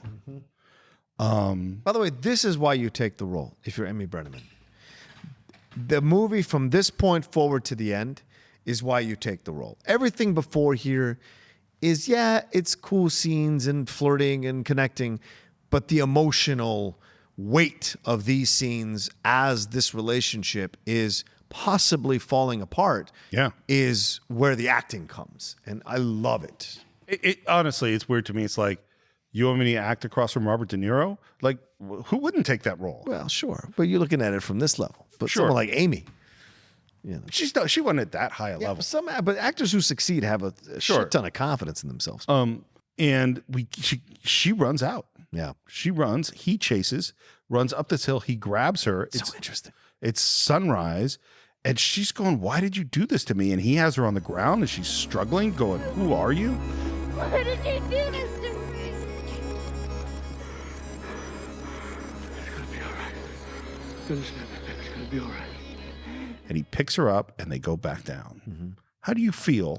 By the way, this is why you take the role if you're Emmy Brenneman. The movie from this point forward to the end is why you take the role. Everything before here is, it's cool scenes and flirting and connecting, but the emotional weight of these scenes as this relationship is possibly falling apart is where the acting comes. And I love it. Honestly, it's weird to me. It's like, you want me to act across from Robert De Niro? Like, who wouldn't take that role? Well, sure. But you're looking at it from this level. But Sure. someone like Amy. She wasn't at that high a level. But actors who succeed have a shit ton of confidence in themselves. And she runs out. Yeah. She runs. He chases, runs up this hill. He grabs her. So interesting. It's sunrise. And she's going, "Why did you do this to me?" And he has her on the ground and she's struggling, going, "Who are you?" Why did you do this to me? It's gonna be all right. And he picks her up and they go back down. How do you feel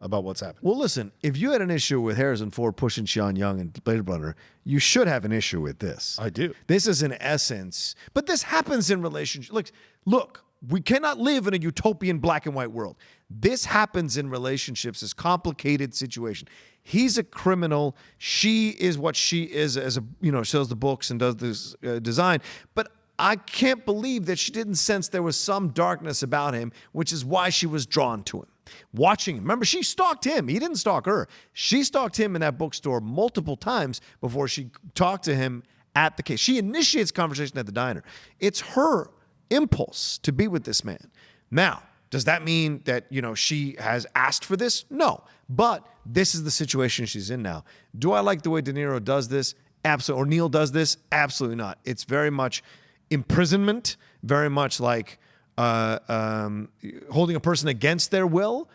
about what's happening? Well, listen, if you had an issue with Harrison Ford pushing Sean Young and Blade Runner, you should have an issue with this. I do. This is in essence, but this happens in relationships. Look, we cannot live in a utopian black and white world. This happens in relationships, this complicated situation. He's a criminal. She is what she is as a, sells the books and does this design. But I can't believe that she didn't sense there was some darkness about him, which is why she was drawn to him. Watching him. Remember, she stalked him. He didn't stalk her. She stalked him in that bookstore multiple times before she talked to him at the case. She initiates conversation at the diner. It's her impulse to be with this man. Now, does that mean that, she has asked for this? No. But this is the situation she's in now. Do I like the way De Niro does this? Absolutely. Or Neil does this? Absolutely not. It's very much imprisonment, very much like holding a person against their will.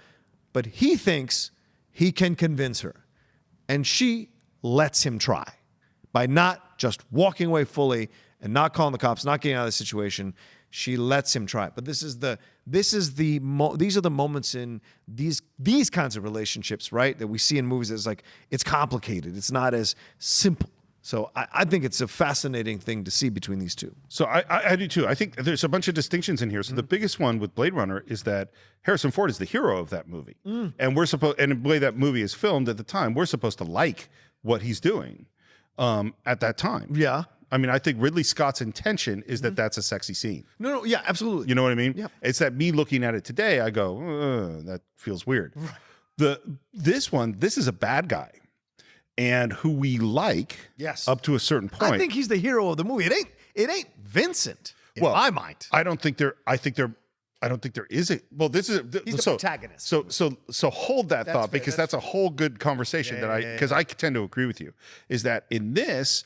But he thinks he can convince her. And she lets him try by not just walking away fully and not calling the cops, not getting out of the situation. She lets him try it. But these are the moments in these kinds of relationships, right, that we see in movies. It's like, it's complicated. It's not as simple. So I think it's a fascinating thing to see between these two. So I do too. I think there's a bunch of distinctions in here. So the biggest one with Blade Runner is that Harrison Ford is the hero of that movie. And and the way that movie is filmed at the time, we're supposed to like what he's doing at that time. Yeah. I mean, I think Ridley Scott's intention is that that's a sexy scene. No, yeah, absolutely. You know what I mean? Yeah. It's that me looking at it today, I go, that feels weird. Right. This is a bad guy. And who we like, yes, up to a certain point. I think he's the hero of the movie. It ain't Vincent in my mind. I don't think there is a. Well, this is he's the protagonist. So hold that thought, because that's a whole good conversation because I tend to agree with you. Is that in this,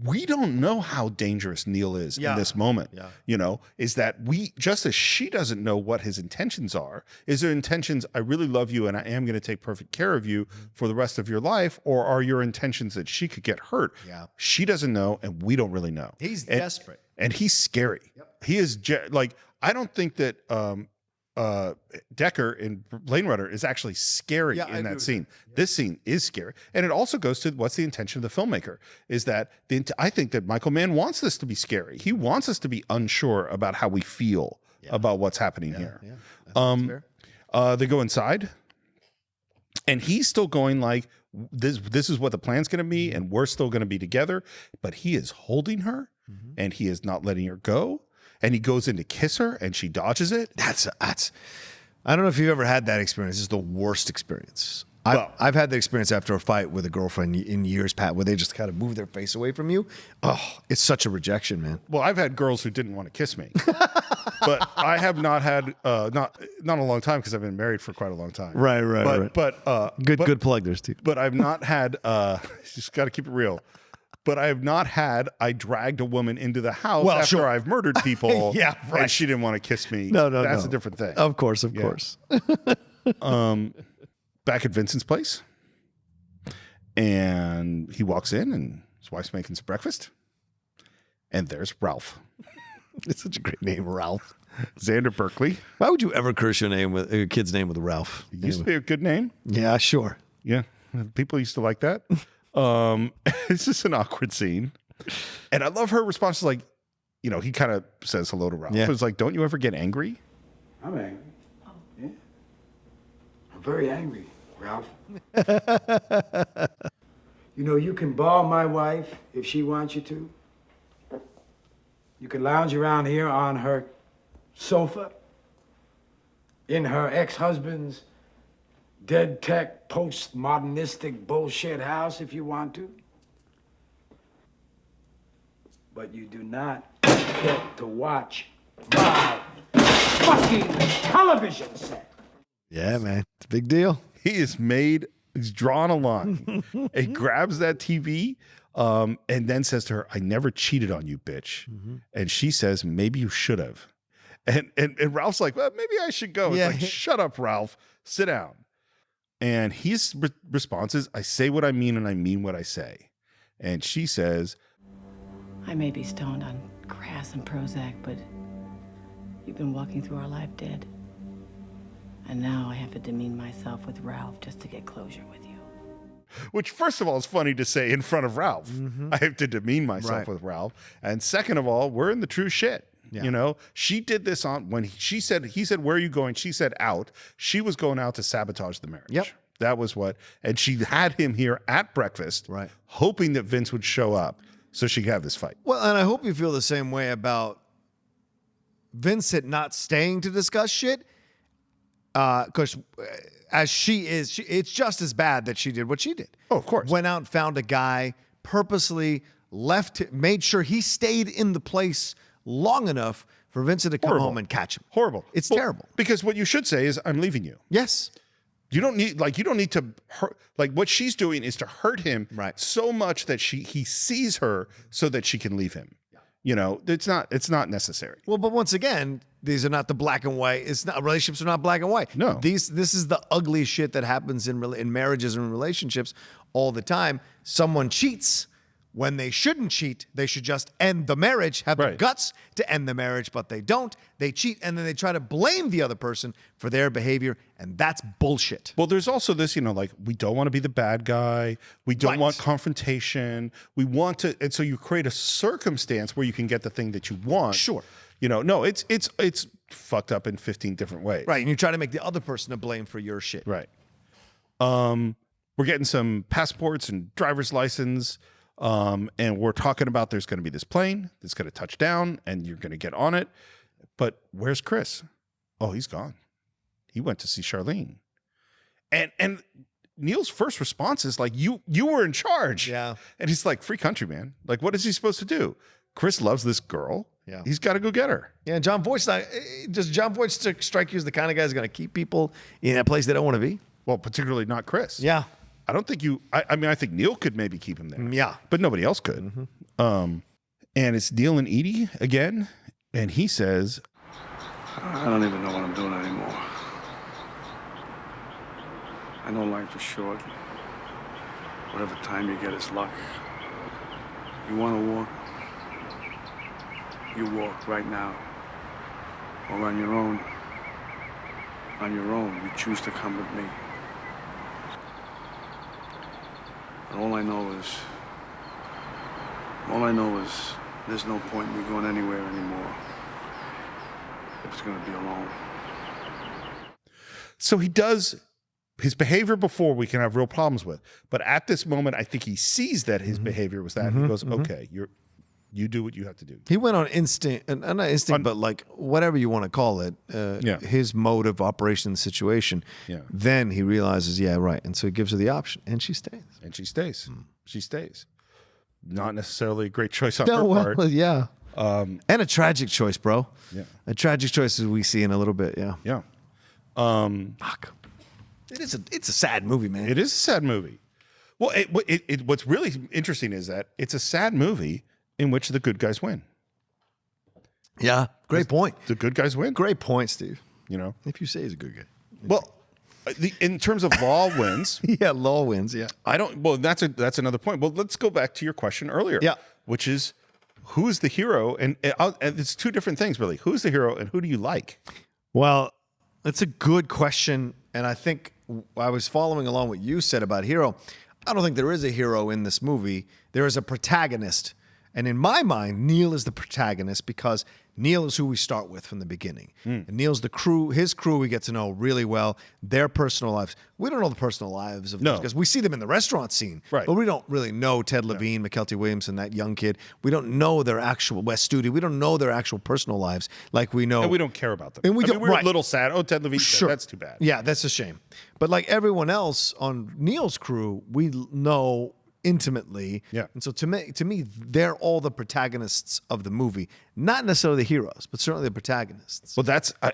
we don't know how dangerous Neil is in this moment. Yeah. Is that just as she doesn't know what his intentions are, is there intentions, I really love you and I am going to take perfect care of you for the rest of your life, or are your intentions that she could get hurt? Yeah. She doesn't know and we don't really know. He's desperate. And he's scary. Yep. He is I don't think that Decker in Blade Runner is actually scary in that scene. Yeah. This scene is scary. And it also goes to what's the intention of the filmmaker, is that I think that Michael Mann wants this to be scary. He wants us to be unsure about how we feel about what's happening here. Yeah. They go inside and he's still going like, this is what the plan's going to be and we're still going to be together, but he is holding her and he is not letting her go. And he goes in to kiss her and she dodges it. That's I don't know if you've ever had that experience. This is the worst experience. I've had the experience after a fight with a girlfriend in years past where they just kind of move their face away from you. Oh, it's such a rejection, man. Well, I've had girls who didn't want to kiss me, but I have not had not a long time because I've been married for quite a long time. Right. But good plug there, Steve. But I've not had. Just got to keep it real. But I have not had. I dragged a woman into the house after I've murdered people. Yeah, right. And she didn't want to kiss me. No. That's a different thing. Of course. Back at Vincent's place, and he walks in, and his wife's making some breakfast, and there's Ralph. It's such a great name, Ralph. Xander Berkeley. Why would you ever curse your kid's name with Ralph? It used to be a good name. Yeah, sure. Yeah, people used to like that. It's just an awkward scene, and I love her response. Like, he kind of says hello to Ralph. Yeah. It's like, don't you ever get angry? I'm angry. Yeah, I'm very angry, Ralph. You can ball my wife if she wants you to. You can lounge around here on her sofa in her ex-husband's dead tech, postmodernistic bullshit house if you want to. But you do not get to watch my fucking television set. Yeah, man. It's a big deal. He's drawn a line. He grabs that TV and then says to her, I never cheated on you, bitch. Mm-hmm. And she says, maybe you should have. And Ralph's like, well, maybe I should go. Yeah. It's like, shut up, Ralph. Sit down. And his response is, I say what I mean and I mean what I say. And she says, I may be stoned on grass and Prozac, but you've been walking through our life dead. And now I have to demean myself with Ralph just to get closure with you. Which, first of all, is funny to say in front of Ralph. Mm-hmm. I have to demean myself with Ralph. And second of all, we're in the true shit. You know, she did this on when he said, where are you going? She said out. She was going out to sabotage the marriage. Yep. That was what, and she had him here at breakfast, right, hoping that Vince would show up so she could have this fight. Well, and I hope you feel the same way about Vincent not staying to discuss shit. Because as she is, it's just as bad that she did what she did. Oh, of course. Went out and found a guy, purposely made sure he stayed in the place long enough for Vincent to come home and catch him. Horrible. It's terrible. Because what you should say is, I'm leaving you. Yes. You don't need to hurt, like what she's doing is to hurt him so much that he sees her so that she can leave him. You know, it's not necessary. Well, but once again, these are not the black and white. Relationships are not black and white. No. This is the ugly shit that happens in marriages and relationships all the time. Someone cheats when they shouldn't cheat. They should just end the marriage, have the guts to end the marriage, but they don't. They cheat, and then they try to blame the other person for their behavior, and that's bullshit. Well, there's also this, like, we don't want to be the bad guy. We don't want confrontation. We want to, and so you create a circumstance where you can get the thing that you want. Sure. No, it's fucked up in 15 different ways. Right, and you try to make the other person to blame for your shit. Right. We're getting some passports and driver's license. And we're talking about there's going to be this plane that's going to touch down and you're going to get on it. But where's Chris? Oh, he's gone. He went to see Charlene. And Neil's first response is like, you were in charge. Yeah. And he's like, free country, man. Like, what is he supposed to do? Chris loves this girl. Yeah. He's got to go get her. Yeah, John Voight's John Voight strike you as the kind of guy who's going to keep people in a place they don't want to be? Well, particularly not Chris. Yeah. I don't think I think Neil could maybe keep him there. Yeah. But nobody else could. And it's Neil and Edie again. And he says, I don't even know what I'm doing anymore. I know life is short. Whatever time you get is luck. You want to walk? You walk right now. Or on your own. On your own, you choose to come with me. And all I know is there's no point in me going anywhere anymore. It's going to be alone. So he does his behavior before we can have real problems with. But at this moment, I think he sees that his behavior was that. And he goes, okay, you do what you have to do. He went on instinct, and not instinct, but like whatever you want to call it, his mode of operation in the situation. Yeah. Then he realizes, yeah, right. And so he gives her the option, and she stays. She stays. Not necessarily a great choice on her part. Well, yeah. And a tragic choice, bro. Yeah. A tragic choice as we see in a little bit, yeah. Yeah. Fuck. It's a sad movie, man. It is a sad movie. Well, what's really interesting is that it's a sad movie in which the good guys win. Yeah, great point. The good guys win. Great point, Steve. If you say he's a good guy. Well, in terms of law wins. Yeah, law wins, yeah. I don't, well, that's another point. Well, let's go back to your question earlier. Yeah. Which is, who's the hero? And it's two different things, really. Who's the hero and who do you like? Well, that's a good question. And I think I was following along what you said about hero. I don't think there is a hero in this movie. There is a protagonist. And in my mind, Neil is the protagonist because Neil is who we start with from the beginning. And Neil's the crew, his crew we get to know really well, their personal lives. We don't know the personal lives of those guys. We see them in the restaurant scene, right? But we don't really know Ted Levine, McKelty Williamson, that young kid. We don't know their actual, Wes Studi, we don't know their actual personal lives like we know. And we don't care about them. And we're a little sad. Oh, Ted Levine, that's too bad. Yeah, that's a shame. But like everyone else on Neil's crew, we know intimately. Yeah. And so to me, they're all the protagonists of the movie. Not necessarily the heroes, but certainly the protagonists. Well,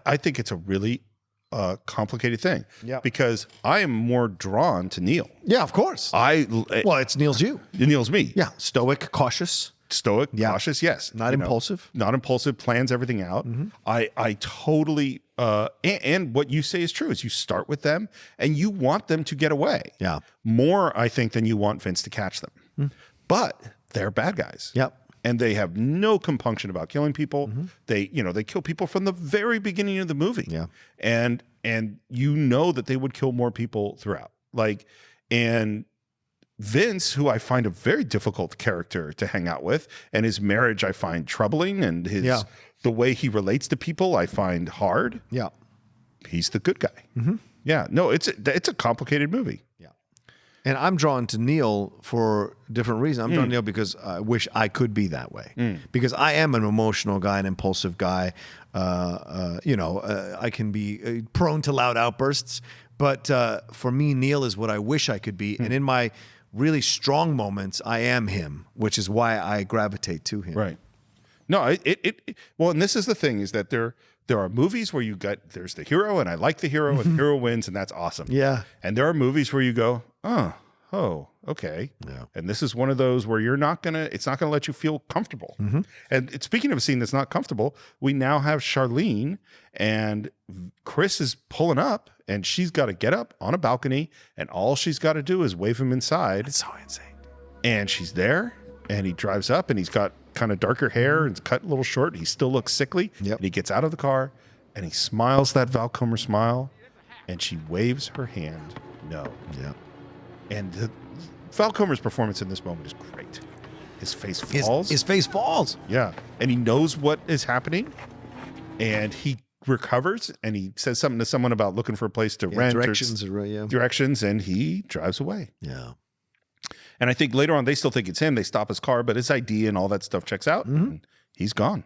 I think it's a really complicated thing. Yeah. Because I am more drawn to Neil. Yeah, of course. Well, it's Neil's you. Neil's me. Yeah. Stoic, cautious. Cautious, yes. Not impulsive. Not impulsive, plans everything out. I totally, and what you say is true, is you start with them and you want them to get away. Yeah. More, I think, than you want Vince to catch them. But they're bad guys. Yep. And they have no compunction about killing people. They kill people from the very beginning of the movie. Yeah. And you know that they would kill more people throughout. And Vince, who I find a very difficult character to hang out with, and his marriage I find troubling, and the way he relates to people I find hard. Yeah. He's the good guy. Mm-hmm. Yeah. No, it's a complicated movie. Yeah. And I'm drawn to Neil for different reasons. I'm drawn to Neil because I wish I could be that way. Because I am an emotional guy, an impulsive guy. I can be prone to loud outbursts. But for me, Neil is what I wish I could be. And in my really strong moments, I am him, which is why I gravitate to him. Right. No, well, and this is the thing, is that there are movies where there's the hero, and I like the hero, and the hero wins, and that's awesome. Yeah. And there are movies where you go, oh, okay. Yeah. And this is one of those where it's not gonna let you feel comfortable. And speaking of a scene that's not comfortable, we now have Charlene, and Chris is pulling up, and she's got to get up on a balcony, and all she's got to do is wave him inside. That's so insane. And she's there, and he drives up, and he's got kind of darker hair and it's cut a little short. He still looks sickly. Yep. And he gets out of the car, and he smiles that Val Kilmer smile, and she waves her hand no. Yeah. And Val Kilmer's performance in this moment is great. His face falls. His face falls. Yeah. And he knows what is happening, and he recovers, and he says something to someone about looking for a place to rent. Directions, and he drives away. Yeah. And I think later on they still think it's him. They stop his car, but his ID and all that stuff checks out, and he's gone.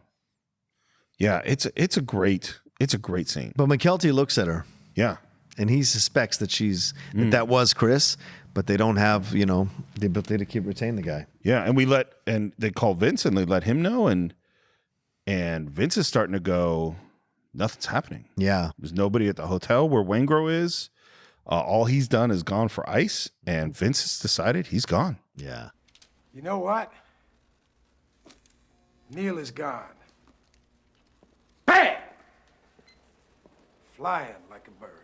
Yeah, it's a great scene. But McKelty looks at her. Yeah. And he suspects that that was Chris, but they don't have, the ability to retain the guy. Yeah, and they call Vince, and they let him know, and Vince is starting to go, nothing's happening. Yeah. There's nobody at the hotel where Waingro is. All he's done is gone for ice, and Vince has decided he's gone. Yeah. You know what? Neil is gone. Bam! Flying like a bird.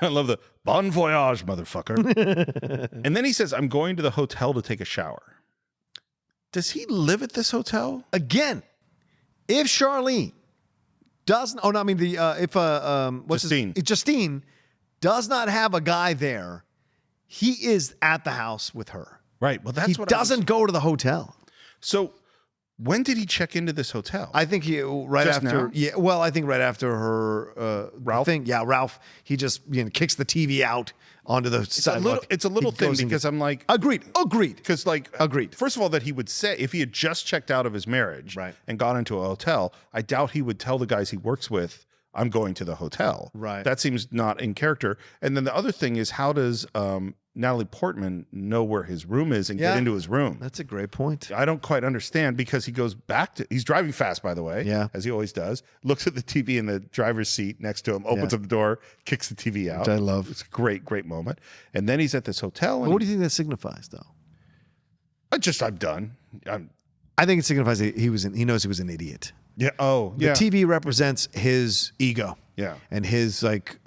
I love the bon voyage, motherfucker. And then he says, I'm going to the hotel to take a shower. Does he live at this hotel? Again, if Charlene doesn't, Justine does not have a guy there, he is at the house with her. Right. Well, that's he doesn't go to the hotel. So when did he check into this hotel? I think right Just after. now? Yeah. Well, I think right after her Ralph. thing. Yeah, Ralph. He just kicks the TV out onto the sidewalk. It's a little thing because I'm like, agreed. Because agreed. First of all, that he would say if he had just checked out of his marriage and gone into a hotel, I doubt he would tell the guys he works with, I'm going to the hotel. Right. That seems not in character. And then the other thing is, how does Natalie Portman know where his room is and get into his room? That's a great point. I don't quite understand, because he goes back to, he's driving fast, by the way, as he always does, looks at the TV in the driver's seat next to him, opens up the door, kicks the TV out. Which I love. It's a great, great moment. And then he's at this hotel. And what do you think that signifies, though? I'm done. I think it signifies that he knows he was an idiot. Yeah. Oh, the TV represents his ego. Yeah. And his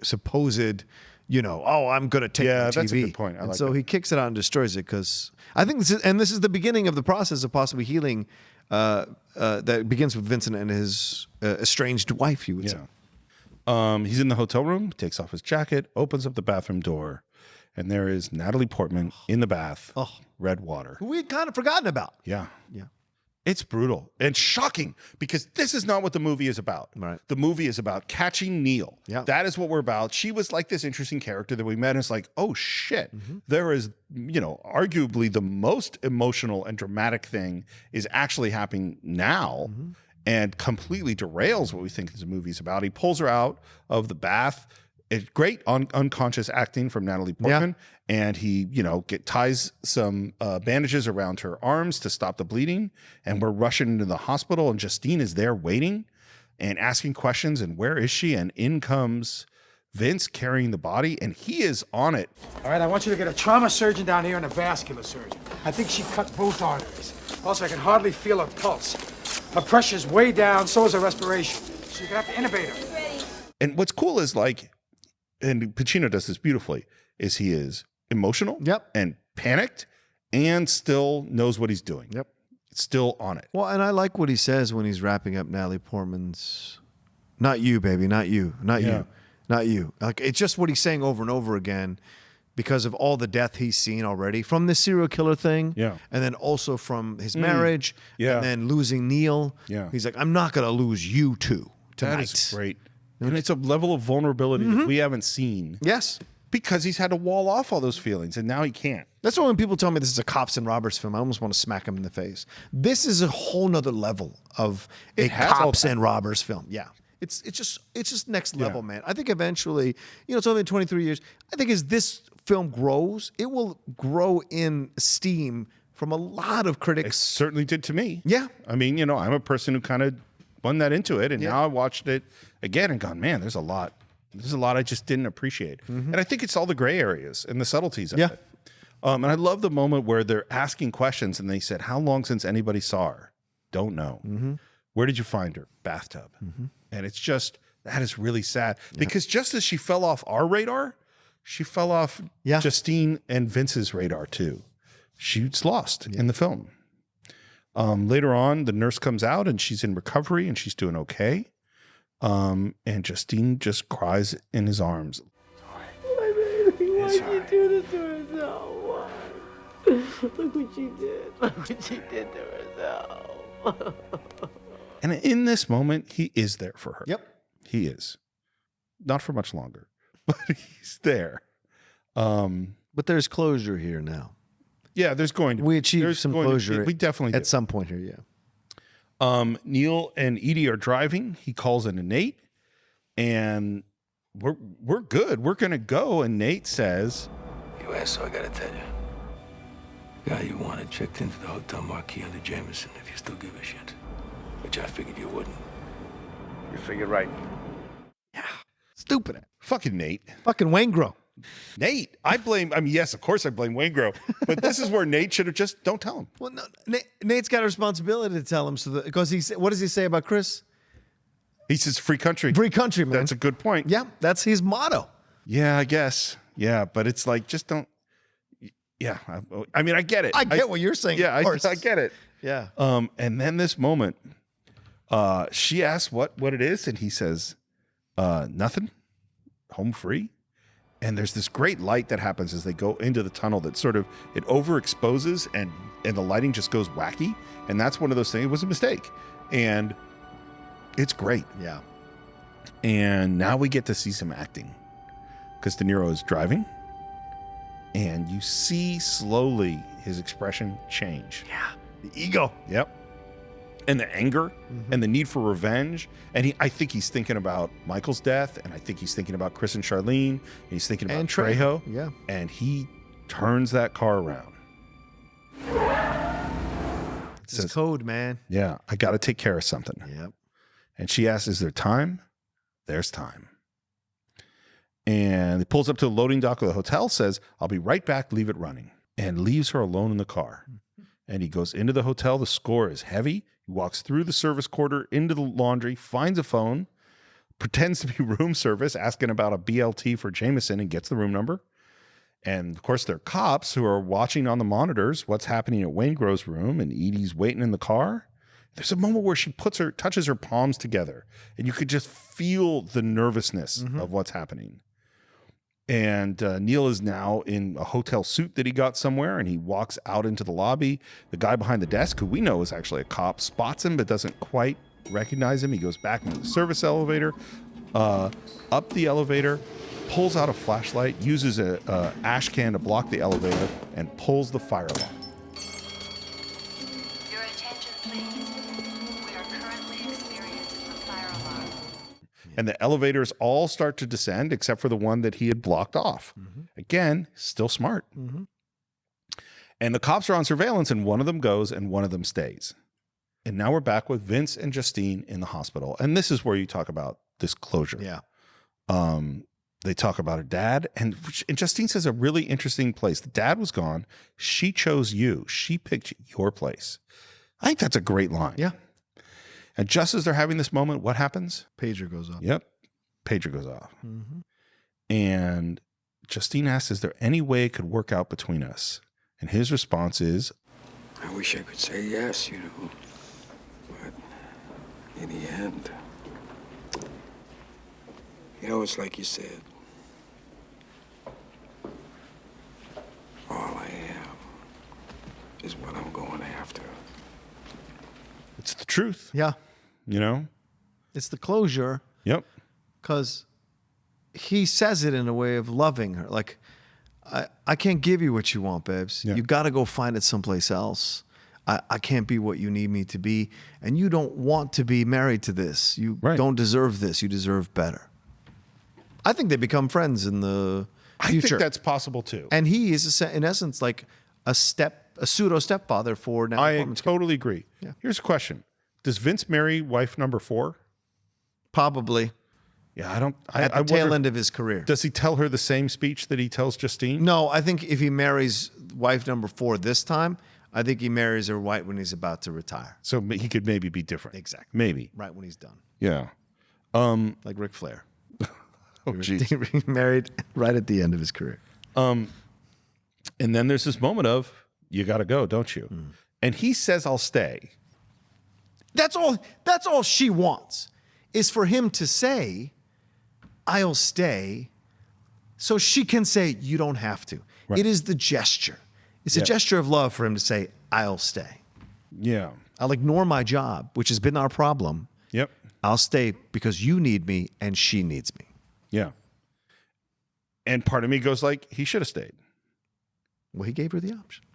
supposed, I'm going to take my TV. That's a good point. I and like so that. he kicks it out and destroys it, because I think this is the beginning of the process of possibly healing that begins with Vincent and his estranged wife, you would say. He's in the hotel room, takes off his jacket, opens up the bathroom door, and there is Natalie Portman in the bath, red water. Who we had kind of forgotten about. Yeah. Yeah. It's brutal and shocking, because this is not what the movie is about. Right. The movie is about catching Neil. Yeah. That is what we're about. She was like this interesting character that we met, and it's like, oh shit. There is, arguably the most emotional and dramatic thing is actually happening now, and completely derails what we think this movie is about. He pulls her out of the bath. It's great unconscious acting from Natalie Portman. And he, ties some bandages around her arms to stop the bleeding. And we're rushing into the hospital, and Justine is there waiting and asking questions. And where is she? And in comes Vince carrying the body, and he is on it. All right, I want you to get a trauma surgeon down here and a vascular surgeon. I think she cut both arteries. Also, I can hardly feel her pulse. Her pressure's way down, so is her respiration. So you're gonna have to intubate her. And what's cool is and Pacino does this beautifully, is he is emotional and panicked and still knows what he's doing. Yep. Still on it. Well, and I like what he says when he's wrapping up Natalie Portman's, not you, baby, not you, not you, not you. Like, it's just what he's saying over and over again, because of all the death he's seen already from this serial killer thing. Yeah. And then also from his marriage. Yeah. And then losing Neil. Yeah. He's like, I'm not going to lose you two tonight. That is great. And it's a level of vulnerability that we haven't seen. Yes. Because he's had to wall off all those feelings, and now he can't. That's why when people tell me this is a cops and robbers film, I almost want to smack them in the face. This is a whole nother level of a cops and robbers film. Yeah. It's just next level, man. I think eventually, it's only been 23 years. I think as this film grows, it will grow in esteem from a lot of critics. It certainly did to me. Yeah. I mean, I'm a person who kind of spun that into it, and now I watched it again and gone, man, there's a lot I just didn't appreciate. And I think it's all the gray areas and the subtleties of it. And I love the moment where they're asking questions and they said, how long since anybody saw her? Don't know. Where did you find her? Bathtub. And it's just, that is really sad. Because just as she fell off our radar, she fell off Justine and Vince's radar too. She's lost in the film. Later on, the nurse comes out and she's in recovery and she's doing okay. And Justine just cries in his arms. My baby, why'd you do this to herself? Why? Look what she did. Look what she did to herself. And in this moment, he is there for her. Yep. He is. Not for much longer, but he's there. But there's closure here now. Yeah, there's going to be. We achieved some closure. We definitely at did. some point here, yeah. Neil and Edie are driving. He calls in to Nate, and we're good. We're gonna go. And Nate says, You asked, so I gotta tell you. Guy you wanted checked into the hotel marquee under Jameson, if you still give a shit. Which I figured you wouldn't. You figured right. Stupid. Fucking Nate. Fucking Waingro. Nate. Yes, of course I blame Waingro. But this is where Nate should have just, don't tell him. Well, no, Nate's got a responsibility to tell him. Because what does he say about Chris? He says free country. Free country, man. That's a good point. Yeah, that's his motto. Yeah, I guess. Yeah, but it's like, just don't. Yeah, I mean, I get it. I get what you're saying. Yeah, I get it. Yeah. And then this moment, she asks what it is, and he says, nothing. Home free. And there's this great light that happens as they go into the tunnel that sort of, it overexposes and the lighting just goes wacky. And that's one of those things. It was a mistake. And it's great. Yeah. And now we get to see some acting because De Niro is driving. And you see slowly his expression change. Yeah. The ego. Yep. And the anger and the need for revenge. And I think he's thinking about Michael's death. And I think he's thinking about Chris and Charlene. And he's thinking about Trejo. Yeah. And he turns that car around. It's his code, man. Yeah. I got to take care of something. Yep. And she asks, is there time? There's time. And he pulls up to the loading dock of the hotel, says, I'll be right back, leave it running. And leaves her alone in the car. And he goes into the hotel. The score is heavy. He walks through the service quarter into the laundry, finds a phone, pretends to be room service, asking about a BLT for Jameson, and gets the room number. And of course, there are cops who are watching on the monitors what's happening at Waingro's room, and Edie's waiting in the car. There's a moment where she touches her palms together, and you could just feel the nervousness of what's happening. And Neil is now in a hotel suit that he got somewhere, and he walks out into the lobby. The guy behind the desk, who we know is actually a cop, spots him but doesn't quite recognize him. He goes back into the service elevator, up the elevator, pulls out a flashlight, uses a ash can to block the elevator, and pulls the fire alarm. Your attention, please. We are currently experiencing a fire alarm. And the elevators all start to descend except for the one that he had blocked off. Again, still smart. And the cops are on surveillance, and one of them goes and one of them stays. And now we're back with Vince and Justine in the hospital. And this is where you talk about this closure. Yeah. They talk about her dad. And Justine says a really interesting place. The dad was gone. She chose you. She picked your place. I think that's a great line. Yeah. And just as they're having this moment, what happens? Pager goes off. Yep. Pager goes off. And Justine asks, is there any way it could work out between us? And his response is, I wish I could say yes, but in the end, it's like you said. All I am is what I'm going after. It's the truth. Yeah. You know? It's the closure. Yep. Because he says it in a way of loving her. Like, I can't give you what you want, babes. Yeah. You got to go find it someplace else. I can't be what you need me to be. And you don't want to be married to this. You don't deserve this. You deserve better. I think they become friends in the future. I think that's possible too. And he is, in essence, like a pseudo stepfather for now. I totally agree. Yeah. Here's a question. Does Vince marry wife number 4? Probably. Yeah, I don't. At the tail end of his career. Does he tell her the same speech that he tells Justine? No, I think if he marries wife number 4 this time, I think he marries her right when he's about to retire. So he could maybe be different. Exactly. Maybe. Right when he's done. Yeah. Like Ric Flair. Oh, geez. Married right at the end of his career. And then there's this moment of, you got to go, don't you? And he says, I'll stay. That's all she wants, is for him to say, I'll stay, so she can say, you don't have to. Right. It is the gesture. It's a gesture of love for him to say, I'll stay. Yeah. I'll ignore my job, which has been our problem. Yep. I'll stay because you need me and she needs me. Yeah. And part of me goes like, he should have stayed. Well, he gave her the option.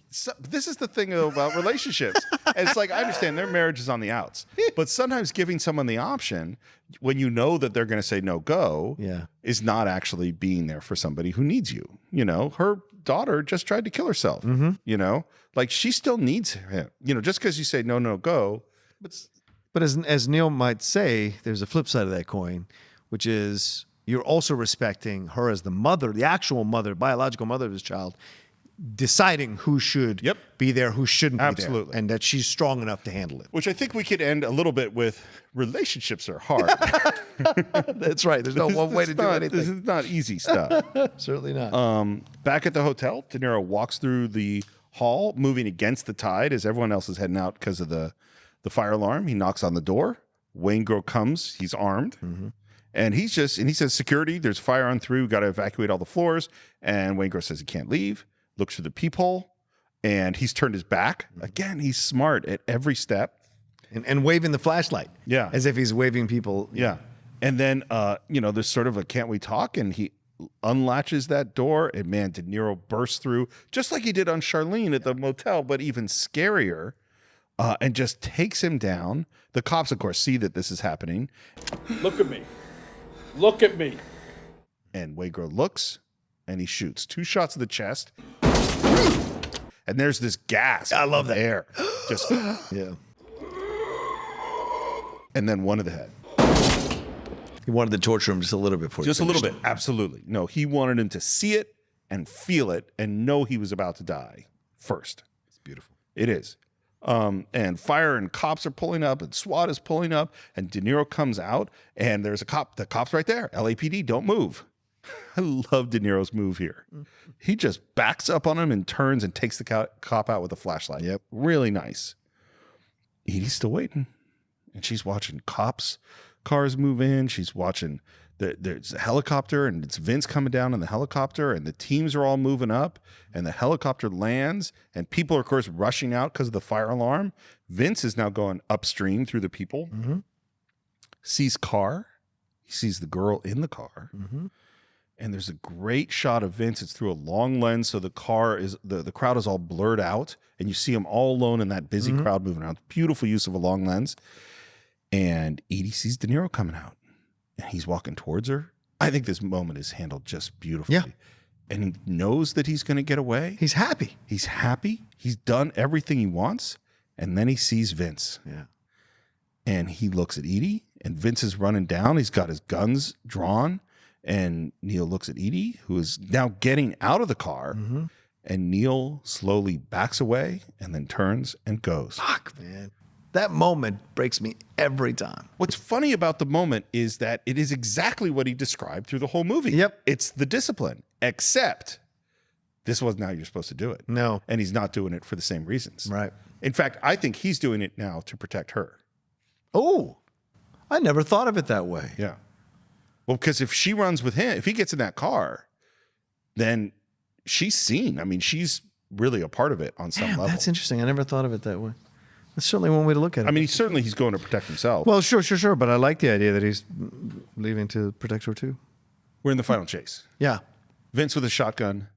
So, this is the thing about relationships. And it's like, I understand their marriage is on the outs, but sometimes giving someone the option when you know that they're going to say no go is not actually being there for somebody who needs you. You know, her daughter just tried to kill herself, you know, like she still needs him, you know, just because you say no, go. But as Neil might say, there's a flip side of that coin, which is you're also respecting her as the mother, the actual mother, biological mother of his child, deciding who should be there, who shouldn't be there, and that she's strong enough to handle it. Which I think we could end a little bit with, relationships are hard. That's right. There's no one way to do anything. This is not easy stuff. Certainly not. Back at the hotel, De Niro walks through the hall, moving against the tide as everyone else is heading out because of the fire alarm. He knocks on the door. Waingro comes. He's armed. And he says, security, there's fire on through. Got to evacuate all the floors. And Waingro says he can't leave. Looks through the peephole, and he's turned his back. Again, he's smart at every step. And waving the flashlight. Yeah. As if he's waving people. Yeah. And then, there's sort of a can't we talk? And he unlatches that door, and man, De Niro bursts through, just like he did on Charlene at the motel, but even scarier, and just takes him down. The cops, of course, see that this is happening. Look at me. Look at me. And Waingro looks, and he shoots 2 shots to the chest. And there's this gas. I love that air. Just yeah. And then one to the head. He wanted to torture him just a little bit before. Just a little bit. Absolutely. No, he wanted him to see it and feel it and know he was about to die first. It's beautiful. It is. And fire and cops are pulling up and SWAT is pulling up and De Niro comes out and there's a cop. The cop's right there. LAPD, don't move. I love De Niro's move here. He just backs up on him and turns and takes the cop out with a flashlight. Yep. Really nice. Edie's still waiting. And she's watching cars move in. She's watching there's a helicopter and it's Vince coming down in the helicopter and the teams are all moving up and the helicopter lands and people are, of course, rushing out because of the fire alarm. Vince is now going upstream through the people. Sees car. He sees the girl in the car. And there's a great shot of Vince. It's through a long lens, so the crowd is all blurred out, and you see him all alone in that busy crowd moving around. Beautiful use of a long lens. And Edie sees De Niro coming out, and he's walking towards her. I think this moment is handled just beautifully. Yeah. And he knows that he's going to get away. He's happy. He's happy. He's done everything he wants, and then he sees Vince. Yeah. And he looks at Edie, and Vince is running down. He's got his guns drawn. And Neil looks at Edie, who is now getting out of the car. And Neil slowly backs away and then turns and goes. Fuck, man. That moment breaks me every time. What's funny about the moment is that it is exactly what he described through the whole movie. Yep. It's the discipline, except this wasn't how you're supposed to do it. No. And he's not doing it for the same reasons. Right. In fact, I think he's doing it now to protect her. Oh, I never thought of it that way. Yeah. Well, because if she runs with him, if he gets in that car, then she's seen. I mean, she's really a part of it on some level. That's interesting. I never thought of it that way. That's certainly one way to look at it. I mean, he's going to protect himself. Well, sure. But I like the idea that he's leaving to protect her too. We're in the final chase. Yeah. Vince with a shotgun,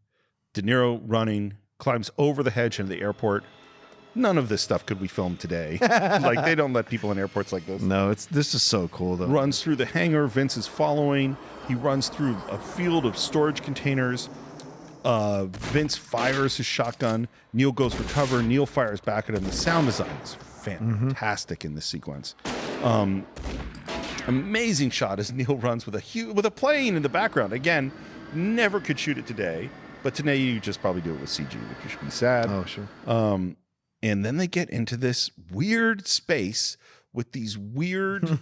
De Niro running, climbs over the hedge into the airport. None of this stuff could we film today. Like, they don't let people in airports like this. No, this is so cool though. Runs through the hangar. Vince is following. He runs through a field of storage containers. Vince fires his shotgun. Neil goes for cover. Neil fires back at him. The sound design is fantastic in this sequence. Amazing shot as Neil runs with a plane in the background. Again, never could shoot it today, but today you just probably do it with CG, which should be sad. Oh, sure. And then they get into this weird space with these weird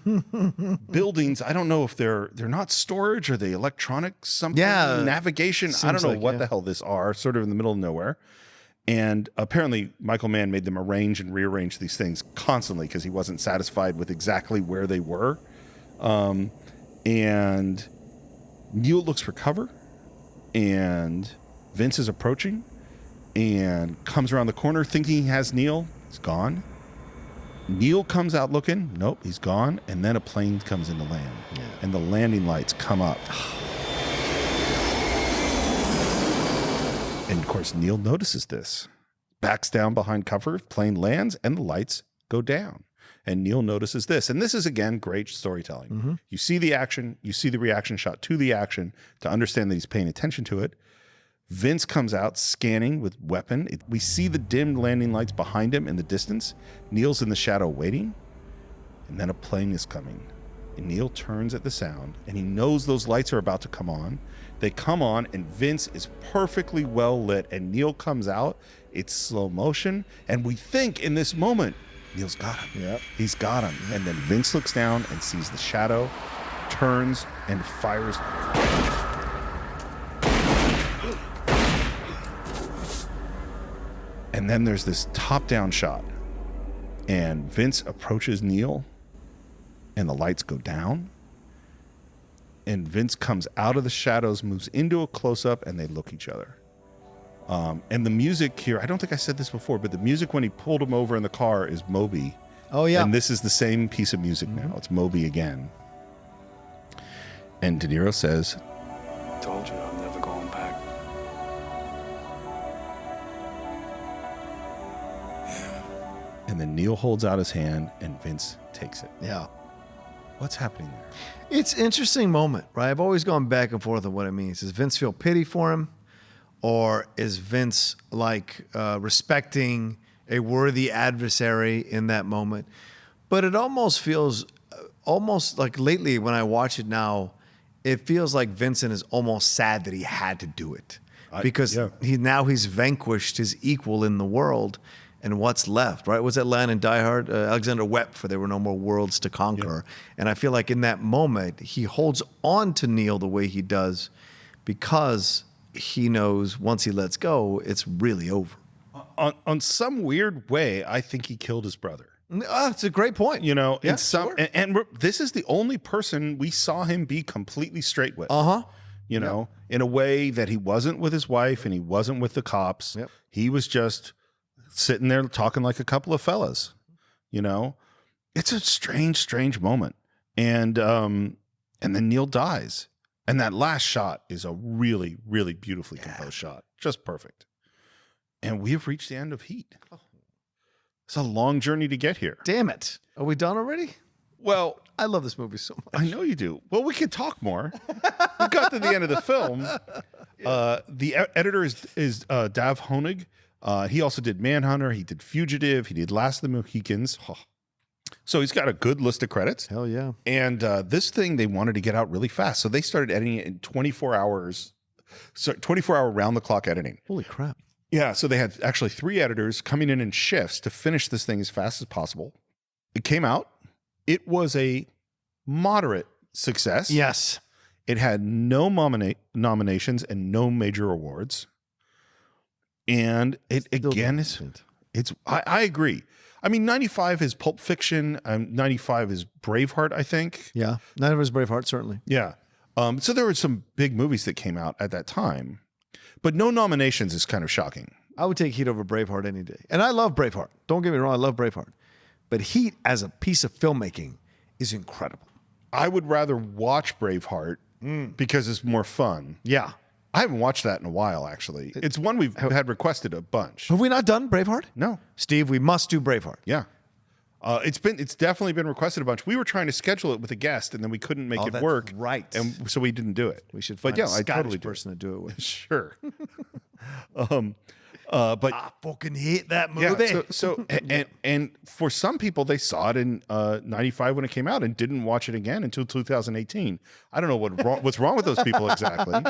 buildings. I don't know if they're not storage or they electronic something, navigation. I don't know what the hell this are, sort of in the middle of nowhere. And apparently Michael Mann made them arrange and rearrange these things constantly because he wasn't satisfied with exactly where they were. And Neil looks for cover and Vince is approaching and comes around the corner thinking he has Neil. He's gone. Neil comes out looking. Nope, he's gone. And then a plane comes in to land. Yeah. And the landing lights come up. And of course, Neil notices this. Backs down behind cover, plane lands, and the lights go down. And Neil notices this. And this is, again, great storytelling. You see the action, you see the reaction shot to the action to understand that he's paying attention to it. Vince comes out scanning with weapon. We see the dimmed landing lights behind him in the distance. Neil's in the shadow waiting. And then a plane is coming. And Neil turns at the sound, and he knows those lights are about to come on. They come on, and Vince is perfectly well lit, and Neil comes out. It's slow motion, and we think in this moment, Neil's got him. Yep. He's got him. And then Vince looks down and sees the shadow, turns, and fires. And then there's this top-down shot, and Vince approaches Neil, and the lights go down, and Vince comes out of the shadows, moves into a close-up, and they look each other. And the music here, I don't think I said this before, but the music when he pulled him over in the car is Moby. Oh, yeah. And this is the same piece of music now. It's Moby again. And De Niro says, Told you I'm never going back. and then Neil holds out his hand, and Vince takes it. Yeah. What's happening there? It's an interesting moment, right? I've always gone back and forth on what it means. Does Vince feel pity for him? Or is Vince like respecting a worthy adversary in that moment? But it almost feels almost like lately when I watch it now, it feels like Vincent is almost sad that he had to do it. Because he's vanquished his equal in the world. And what's left, right? Was that line in Die Hard? Alexander wept for there were no more worlds to conquer. And I feel like in that moment, he holds on to Neil the way he does because he knows once he lets go, it's really over. On some weird way, I think he killed his brother. It's a great point. You know, Yeah, in some, sure. and this is the only person we saw him be completely straight with. You know, in a way that he wasn't with his wife and he wasn't with the cops. He was just sitting there talking like a couple of fellas. You know, it's a strange, strange moment. And then Neil dies. And that last shot is a really, really beautifully composed shot. Just perfect. And we have reached the end of Heat. It's a long journey to get here. Damn it. Are we done already? Well, I love this movie so much. I know you do. Well, we can talk more. We got to the end of the film. The editor is Dav Honig. He also did Manhunter. He did Fugitive. He did Last of the Mohicans. So he's got a good list of credits. Hell yeah. And this thing they wanted to get out really fast. So they started editing it in 24 hours. So 24-hour round-the-clock editing. Holy crap. Yeah, so they had actually 3 editors coming in shifts to finish this thing as fast as possible. It came out. It was a moderate success. Yes. It had no nominations and no major awards. And it again is I agree. I mean, 95 is Pulp Fiction. 95 is Braveheart, I think. Yeah, 95 is Braveheart, certainly. Yeah. So there were some big movies that came out at that time. But no nominations is kind of shocking. I would take Heat over Braveheart any day. And I love Braveheart. Don't get me wrong, I love Braveheart. But Heat as a piece of filmmaking is incredible. I would rather watch Braveheart because it's more fun. Yeah. I haven't watched that in a while, actually. It's one we've had requested a bunch. Have we not done Braveheart? No. Steve, we must do Braveheart. Yeah. It's definitely been requested a bunch. We were trying to schedule it with a guest, and then we couldn't make it that's work. right. And so we didn't do it. We should find a Scottish person to do it with. Sure. But I fucking hate that movie. Yeah, and for some people, they saw it in '95 when it came out and didn't watch it again until 2018. I don't know what's wrong with those people exactly.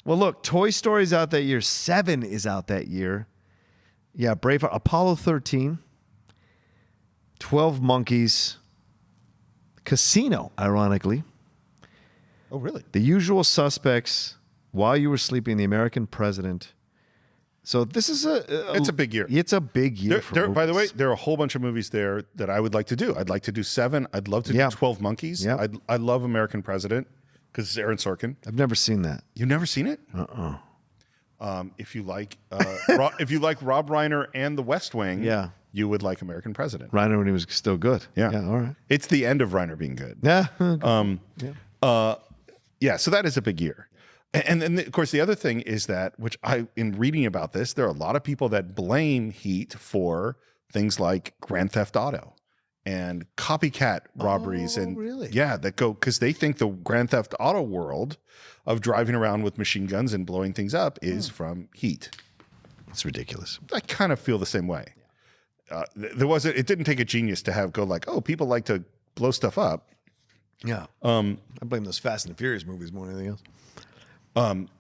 Well, look, Toy Story's out that year. 7 is out that year. Yeah, Braveheart, Apollo 13, 12 Monkeys, Casino, ironically. Oh, really? The Usual Suspects, While You Were Sleeping, The American President. So this is it's a big year. It's a big year. By the way, there are a whole bunch of movies there that I would like to do. I'd like to do 7. I'd love to do 12 Monkeys. Yeah. I love American President because it's Aaron Sorkin. I've never seen that. You've never seen it? If you like Rob Reiner and The West Wing, you would like American President. Reiner when he was still good. Yeah. All right. It's the end of Reiner being good. Yeah. So that is a big year. And then, of course, the other thing is that, in reading about this, there are a lot of people that blame Heat for things like Grand Theft Auto and copycat robberies. Really? Yeah, that go because they think the Grand Theft Auto world of driving around with machine guns and blowing things up is from Heat. It's ridiculous. I kind of feel the same way. It didn't take a genius to go like, oh, people like to blow stuff up. Yeah. I blame those Fast and the Furious movies more than anything else.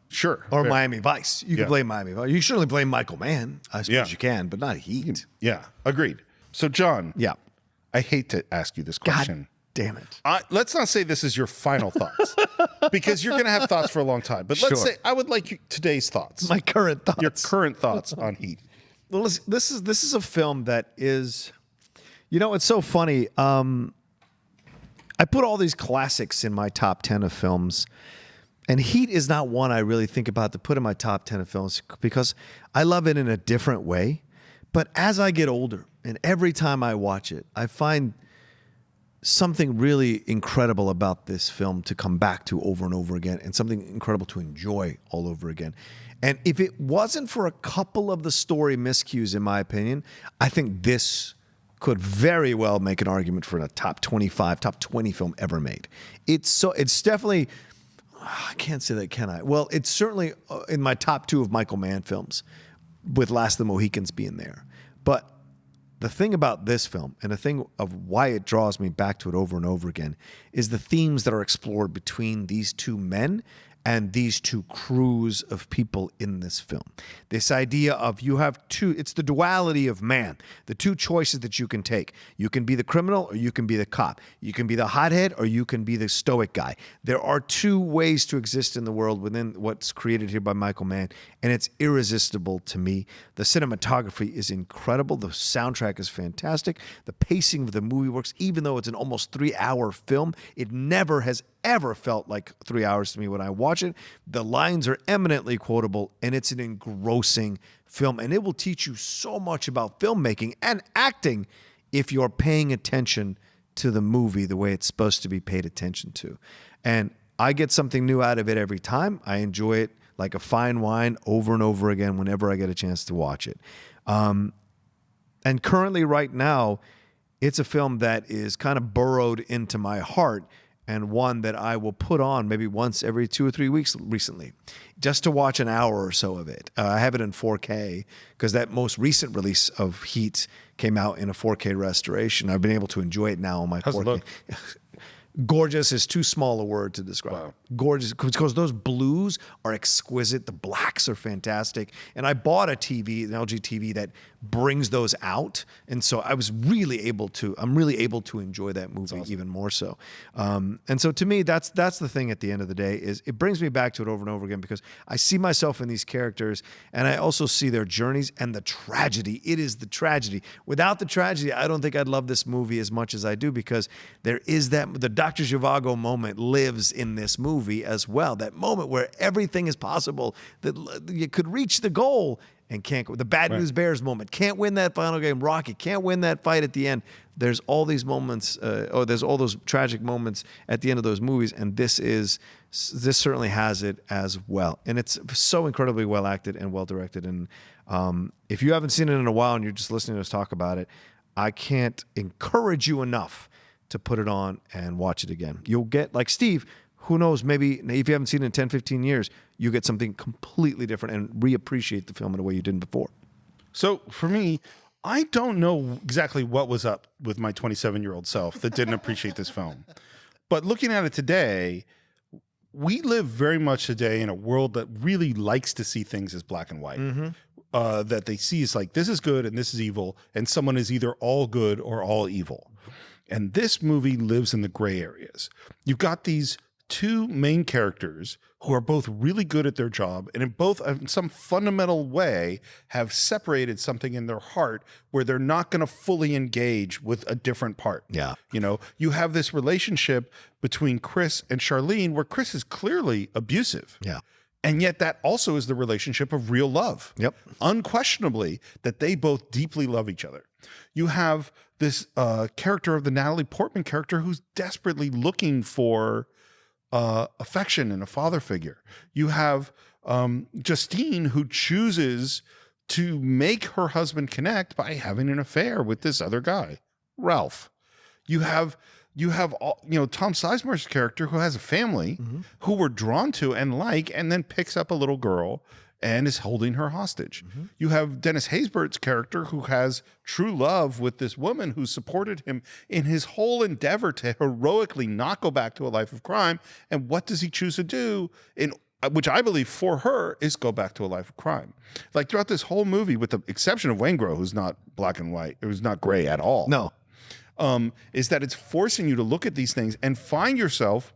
Sure. Or fair. Miami Vice. You can blame Miami Vice. You can certainly blame Michael Mann. I suppose you can, but not Heat. Yeah, agreed. So, John. Yeah. I hate to ask you this question. God damn it. Let's not say this is your final thoughts because you're going to have thoughts for a long time. But let's say I would like today's thoughts. My current thoughts. Your current thoughts on Heat. Well, this is a film that is, it's so funny. I put all these classics in my top 10 of films. And Heat is not one I really think about to put in my top 10 of films because I love it in a different way. But as I get older and every time I watch it, I find something really incredible about this film to come back to over and over again and something incredible to enjoy all over again. And if it wasn't for a couple of the story miscues, in my opinion, I think this could very well make an argument for a top 25, top 20 film ever made. It's definitely... I can't say that, can I? Well, it's certainly in my top 2 of Michael Mann films, with Last of the Mohicans being there. But the thing about this film, and the thing of why it draws me back to it over and over again, is the themes that are explored between these two men and these two crews of people in this film. This idea of it's the duality of man, the two choices that you can take. You can be the criminal or you can be the cop. You can be the hothead or you can be the stoic guy. There are two ways to exist in the world within what's created here by Michael Mann, and it's irresistible to me. The cinematography is incredible. The soundtrack is fantastic. The pacing of the movie works. Even though it's an almost 3-hour film, it never has ever felt like 3 hours to me when I watch it. The lines are eminently quotable, and it's an engrossing film, and it will teach you so much about filmmaking and acting if you're paying attention to the movie the way it's supposed to be paid attention to. And I get something new out of it every time. I enjoy it like a fine wine over and over again whenever I get a chance to watch it. And currently right now, it's a film that is kind of burrowed into my heart, and one that I will put on maybe once every 2 or 3 weeks recently, just to watch an hour or so of it. I have it in 4K because that most recent release of Heat came out in a 4K restoration. I've been able to enjoy it now on my 4K. How's it look? Gorgeous is too small a word to describe. Wow. Gorgeous, because those blues are exquisite. The blacks are fantastic. And I bought a TV, an LG TV that brings those out. And so I'm really able to enjoy that movie even more so. And so to me, that's the thing at the end of the day, is it brings me back to it over and over again because I see myself in these characters and I also see their journeys and the tragedy. It is the tragedy. Without the tragedy, I don't think I'd love this movie as much as I do because there is the Dr. Zhivago moment lives in this movie as well. That moment where everything is possible, that you could reach the goal and can't. The Bad News Bears moment, can't win that final game. Rocky can't win that fight at the end. There's all these moments, there's all those tragic moments at the end of those movies, and this certainly has it as well. And it's so incredibly well acted and well directed. And if you haven't seen it in a while and you're just listening to us talk about it, I can't encourage you enough to put it on and watch it again. You'll get, like Steve, who knows, maybe if you haven't seen it in 10, 15 years, you get something completely different and reappreciate the film in a way you didn't before. So for me, I don't know exactly what was up with my 27-year-old self that didn't appreciate this film. But looking at it today, we live very much today in a world that really likes to see things as black and white. That they see is like, this is good and this is evil, and someone is either all good or all evil. And this movie lives in the gray areas. You've got these two main characters who are both really good at their job, and in some fundamental way have separated something in their heart where they're not going to fully engage with a different part. Yeah. You know, you have this relationship between Chris and Charlene where Chris is clearly abusive. Yeah. And yet that also is the relationship of real love. Yep. Unquestionably that they both deeply love each other. You have this character of the Natalie Portman character who's desperately looking for affection and a father figure. You have Justine, who chooses to make her husband connect by having an affair with this other guy, Ralph. You have Tom Sizemore's character, who has a family who we're drawn to and like, and then picks up a little girl and is holding her hostage. You have Dennis Haysbert's character, who has true love with this woman who supported him in his whole endeavor to heroically not go back to a life of crime. And what does he choose to do? Which I believe for her is go back to a life of crime. Like throughout this whole movie, with the exception of Waingro, who's not black and white, who's not gray at all. No. Is that it's forcing you to look at these things and find yourself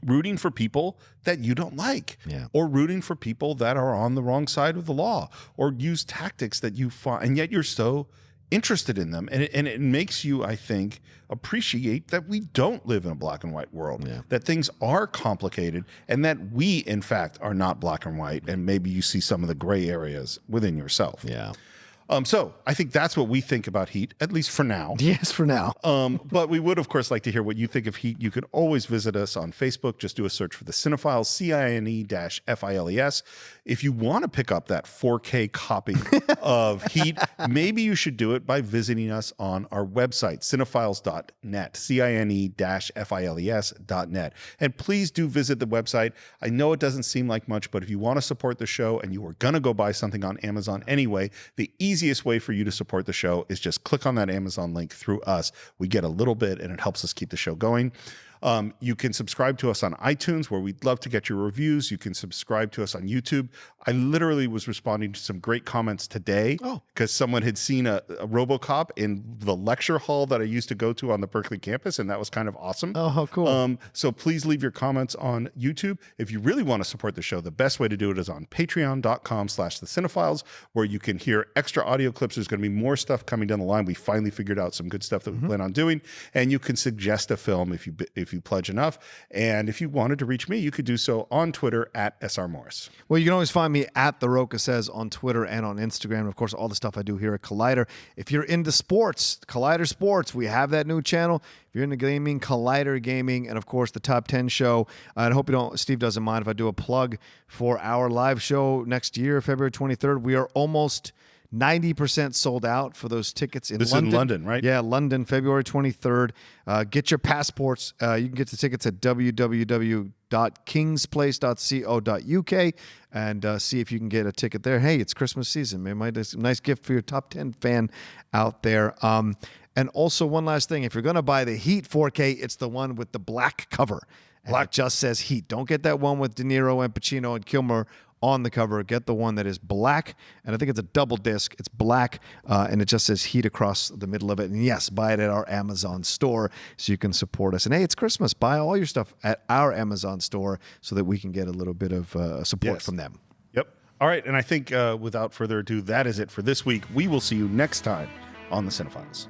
rooting for people that you don't like, or rooting for people that are on the wrong side of the law, or use tactics that you find, and yet you're so interested in them. And it makes you, I think, appreciate that we don't live in a black and white world, that things are complicated, and that we, in fact, are not black and white. And maybe you see some of the gray areas within yourself. Yeah. So I think that's what we think about Heat, at least for now. Yes, for now. But we would, of course, like to hear what you think of Heat. You can always visit us on Facebook. Just do a search for the Cine-Files, CINE-FILES. If you want to pick up that 4K copy of Heat, maybe you should do it by visiting us on our website, cinefiles.net, CINE-FILES.net. And please do visit the website. I know it doesn't seem like much, but if you want to support the show and you are going to go buy something on Amazon anyway, the easiest way for you to support the show is just click on that Amazon link through us. We get a little bit and it helps us keep the show going. You can subscribe to us on iTunes, where we'd love to get your reviews. You can subscribe to us on YouTube. I literally was responding to some great comments today because someone had seen a RoboCop in the lecture hall that I used to go to on the Berkeley campus, and that was kind of awesome. Oh, how cool. So please leave your comments on YouTube. If you really want to support the show, the best way to do it is on patreon.com/thecine-files, where you can hear extra audio clips. There's going to be more stuff coming down the line. We finally figured out some good stuff that we plan on doing, and you can suggest a film if you pledge enough. And if you wanted to reach me, you could do so on Twitter at SR Morris. Well, you can always find me at The Rocha Says on Twitter and on Instagram. And of course, all the stuff I do here at Collider. If you're into sports, Collider Sports, we have that new channel. If you're into gaming, Collider Gaming, and of course, the Top 10 show. And I hope Steve doesn't mind if I do a plug for our live show next year, February 23rd. We are almost 90% sold out for those tickets in London. This is in London, right? Yeah, London, February 23rd. Get your passports. You can get the tickets at www.kingsplace.co.uk and see if you can get a ticket there. Hey, it's Christmas season. Maybe a nice gift for your Top 10 fan out there. And also, one last thing. If you're going to buy the Heat 4K, it's the one with the black cover. Black just says Heat. Don't get that one with De Niro and Pacino and Kilmer on the cover. Get the one that is black, and I think it's a double disc. It's black, and it just says Heat across the middle of it. And yes, buy it at our Amazon store so you can support us. And hey, it's Christmas. Buy all your stuff at our Amazon store so that we can get a little bit of support from them. Yep. All right, and I think without further ado, that is it for this week. We will see you next time on the Cine-Files.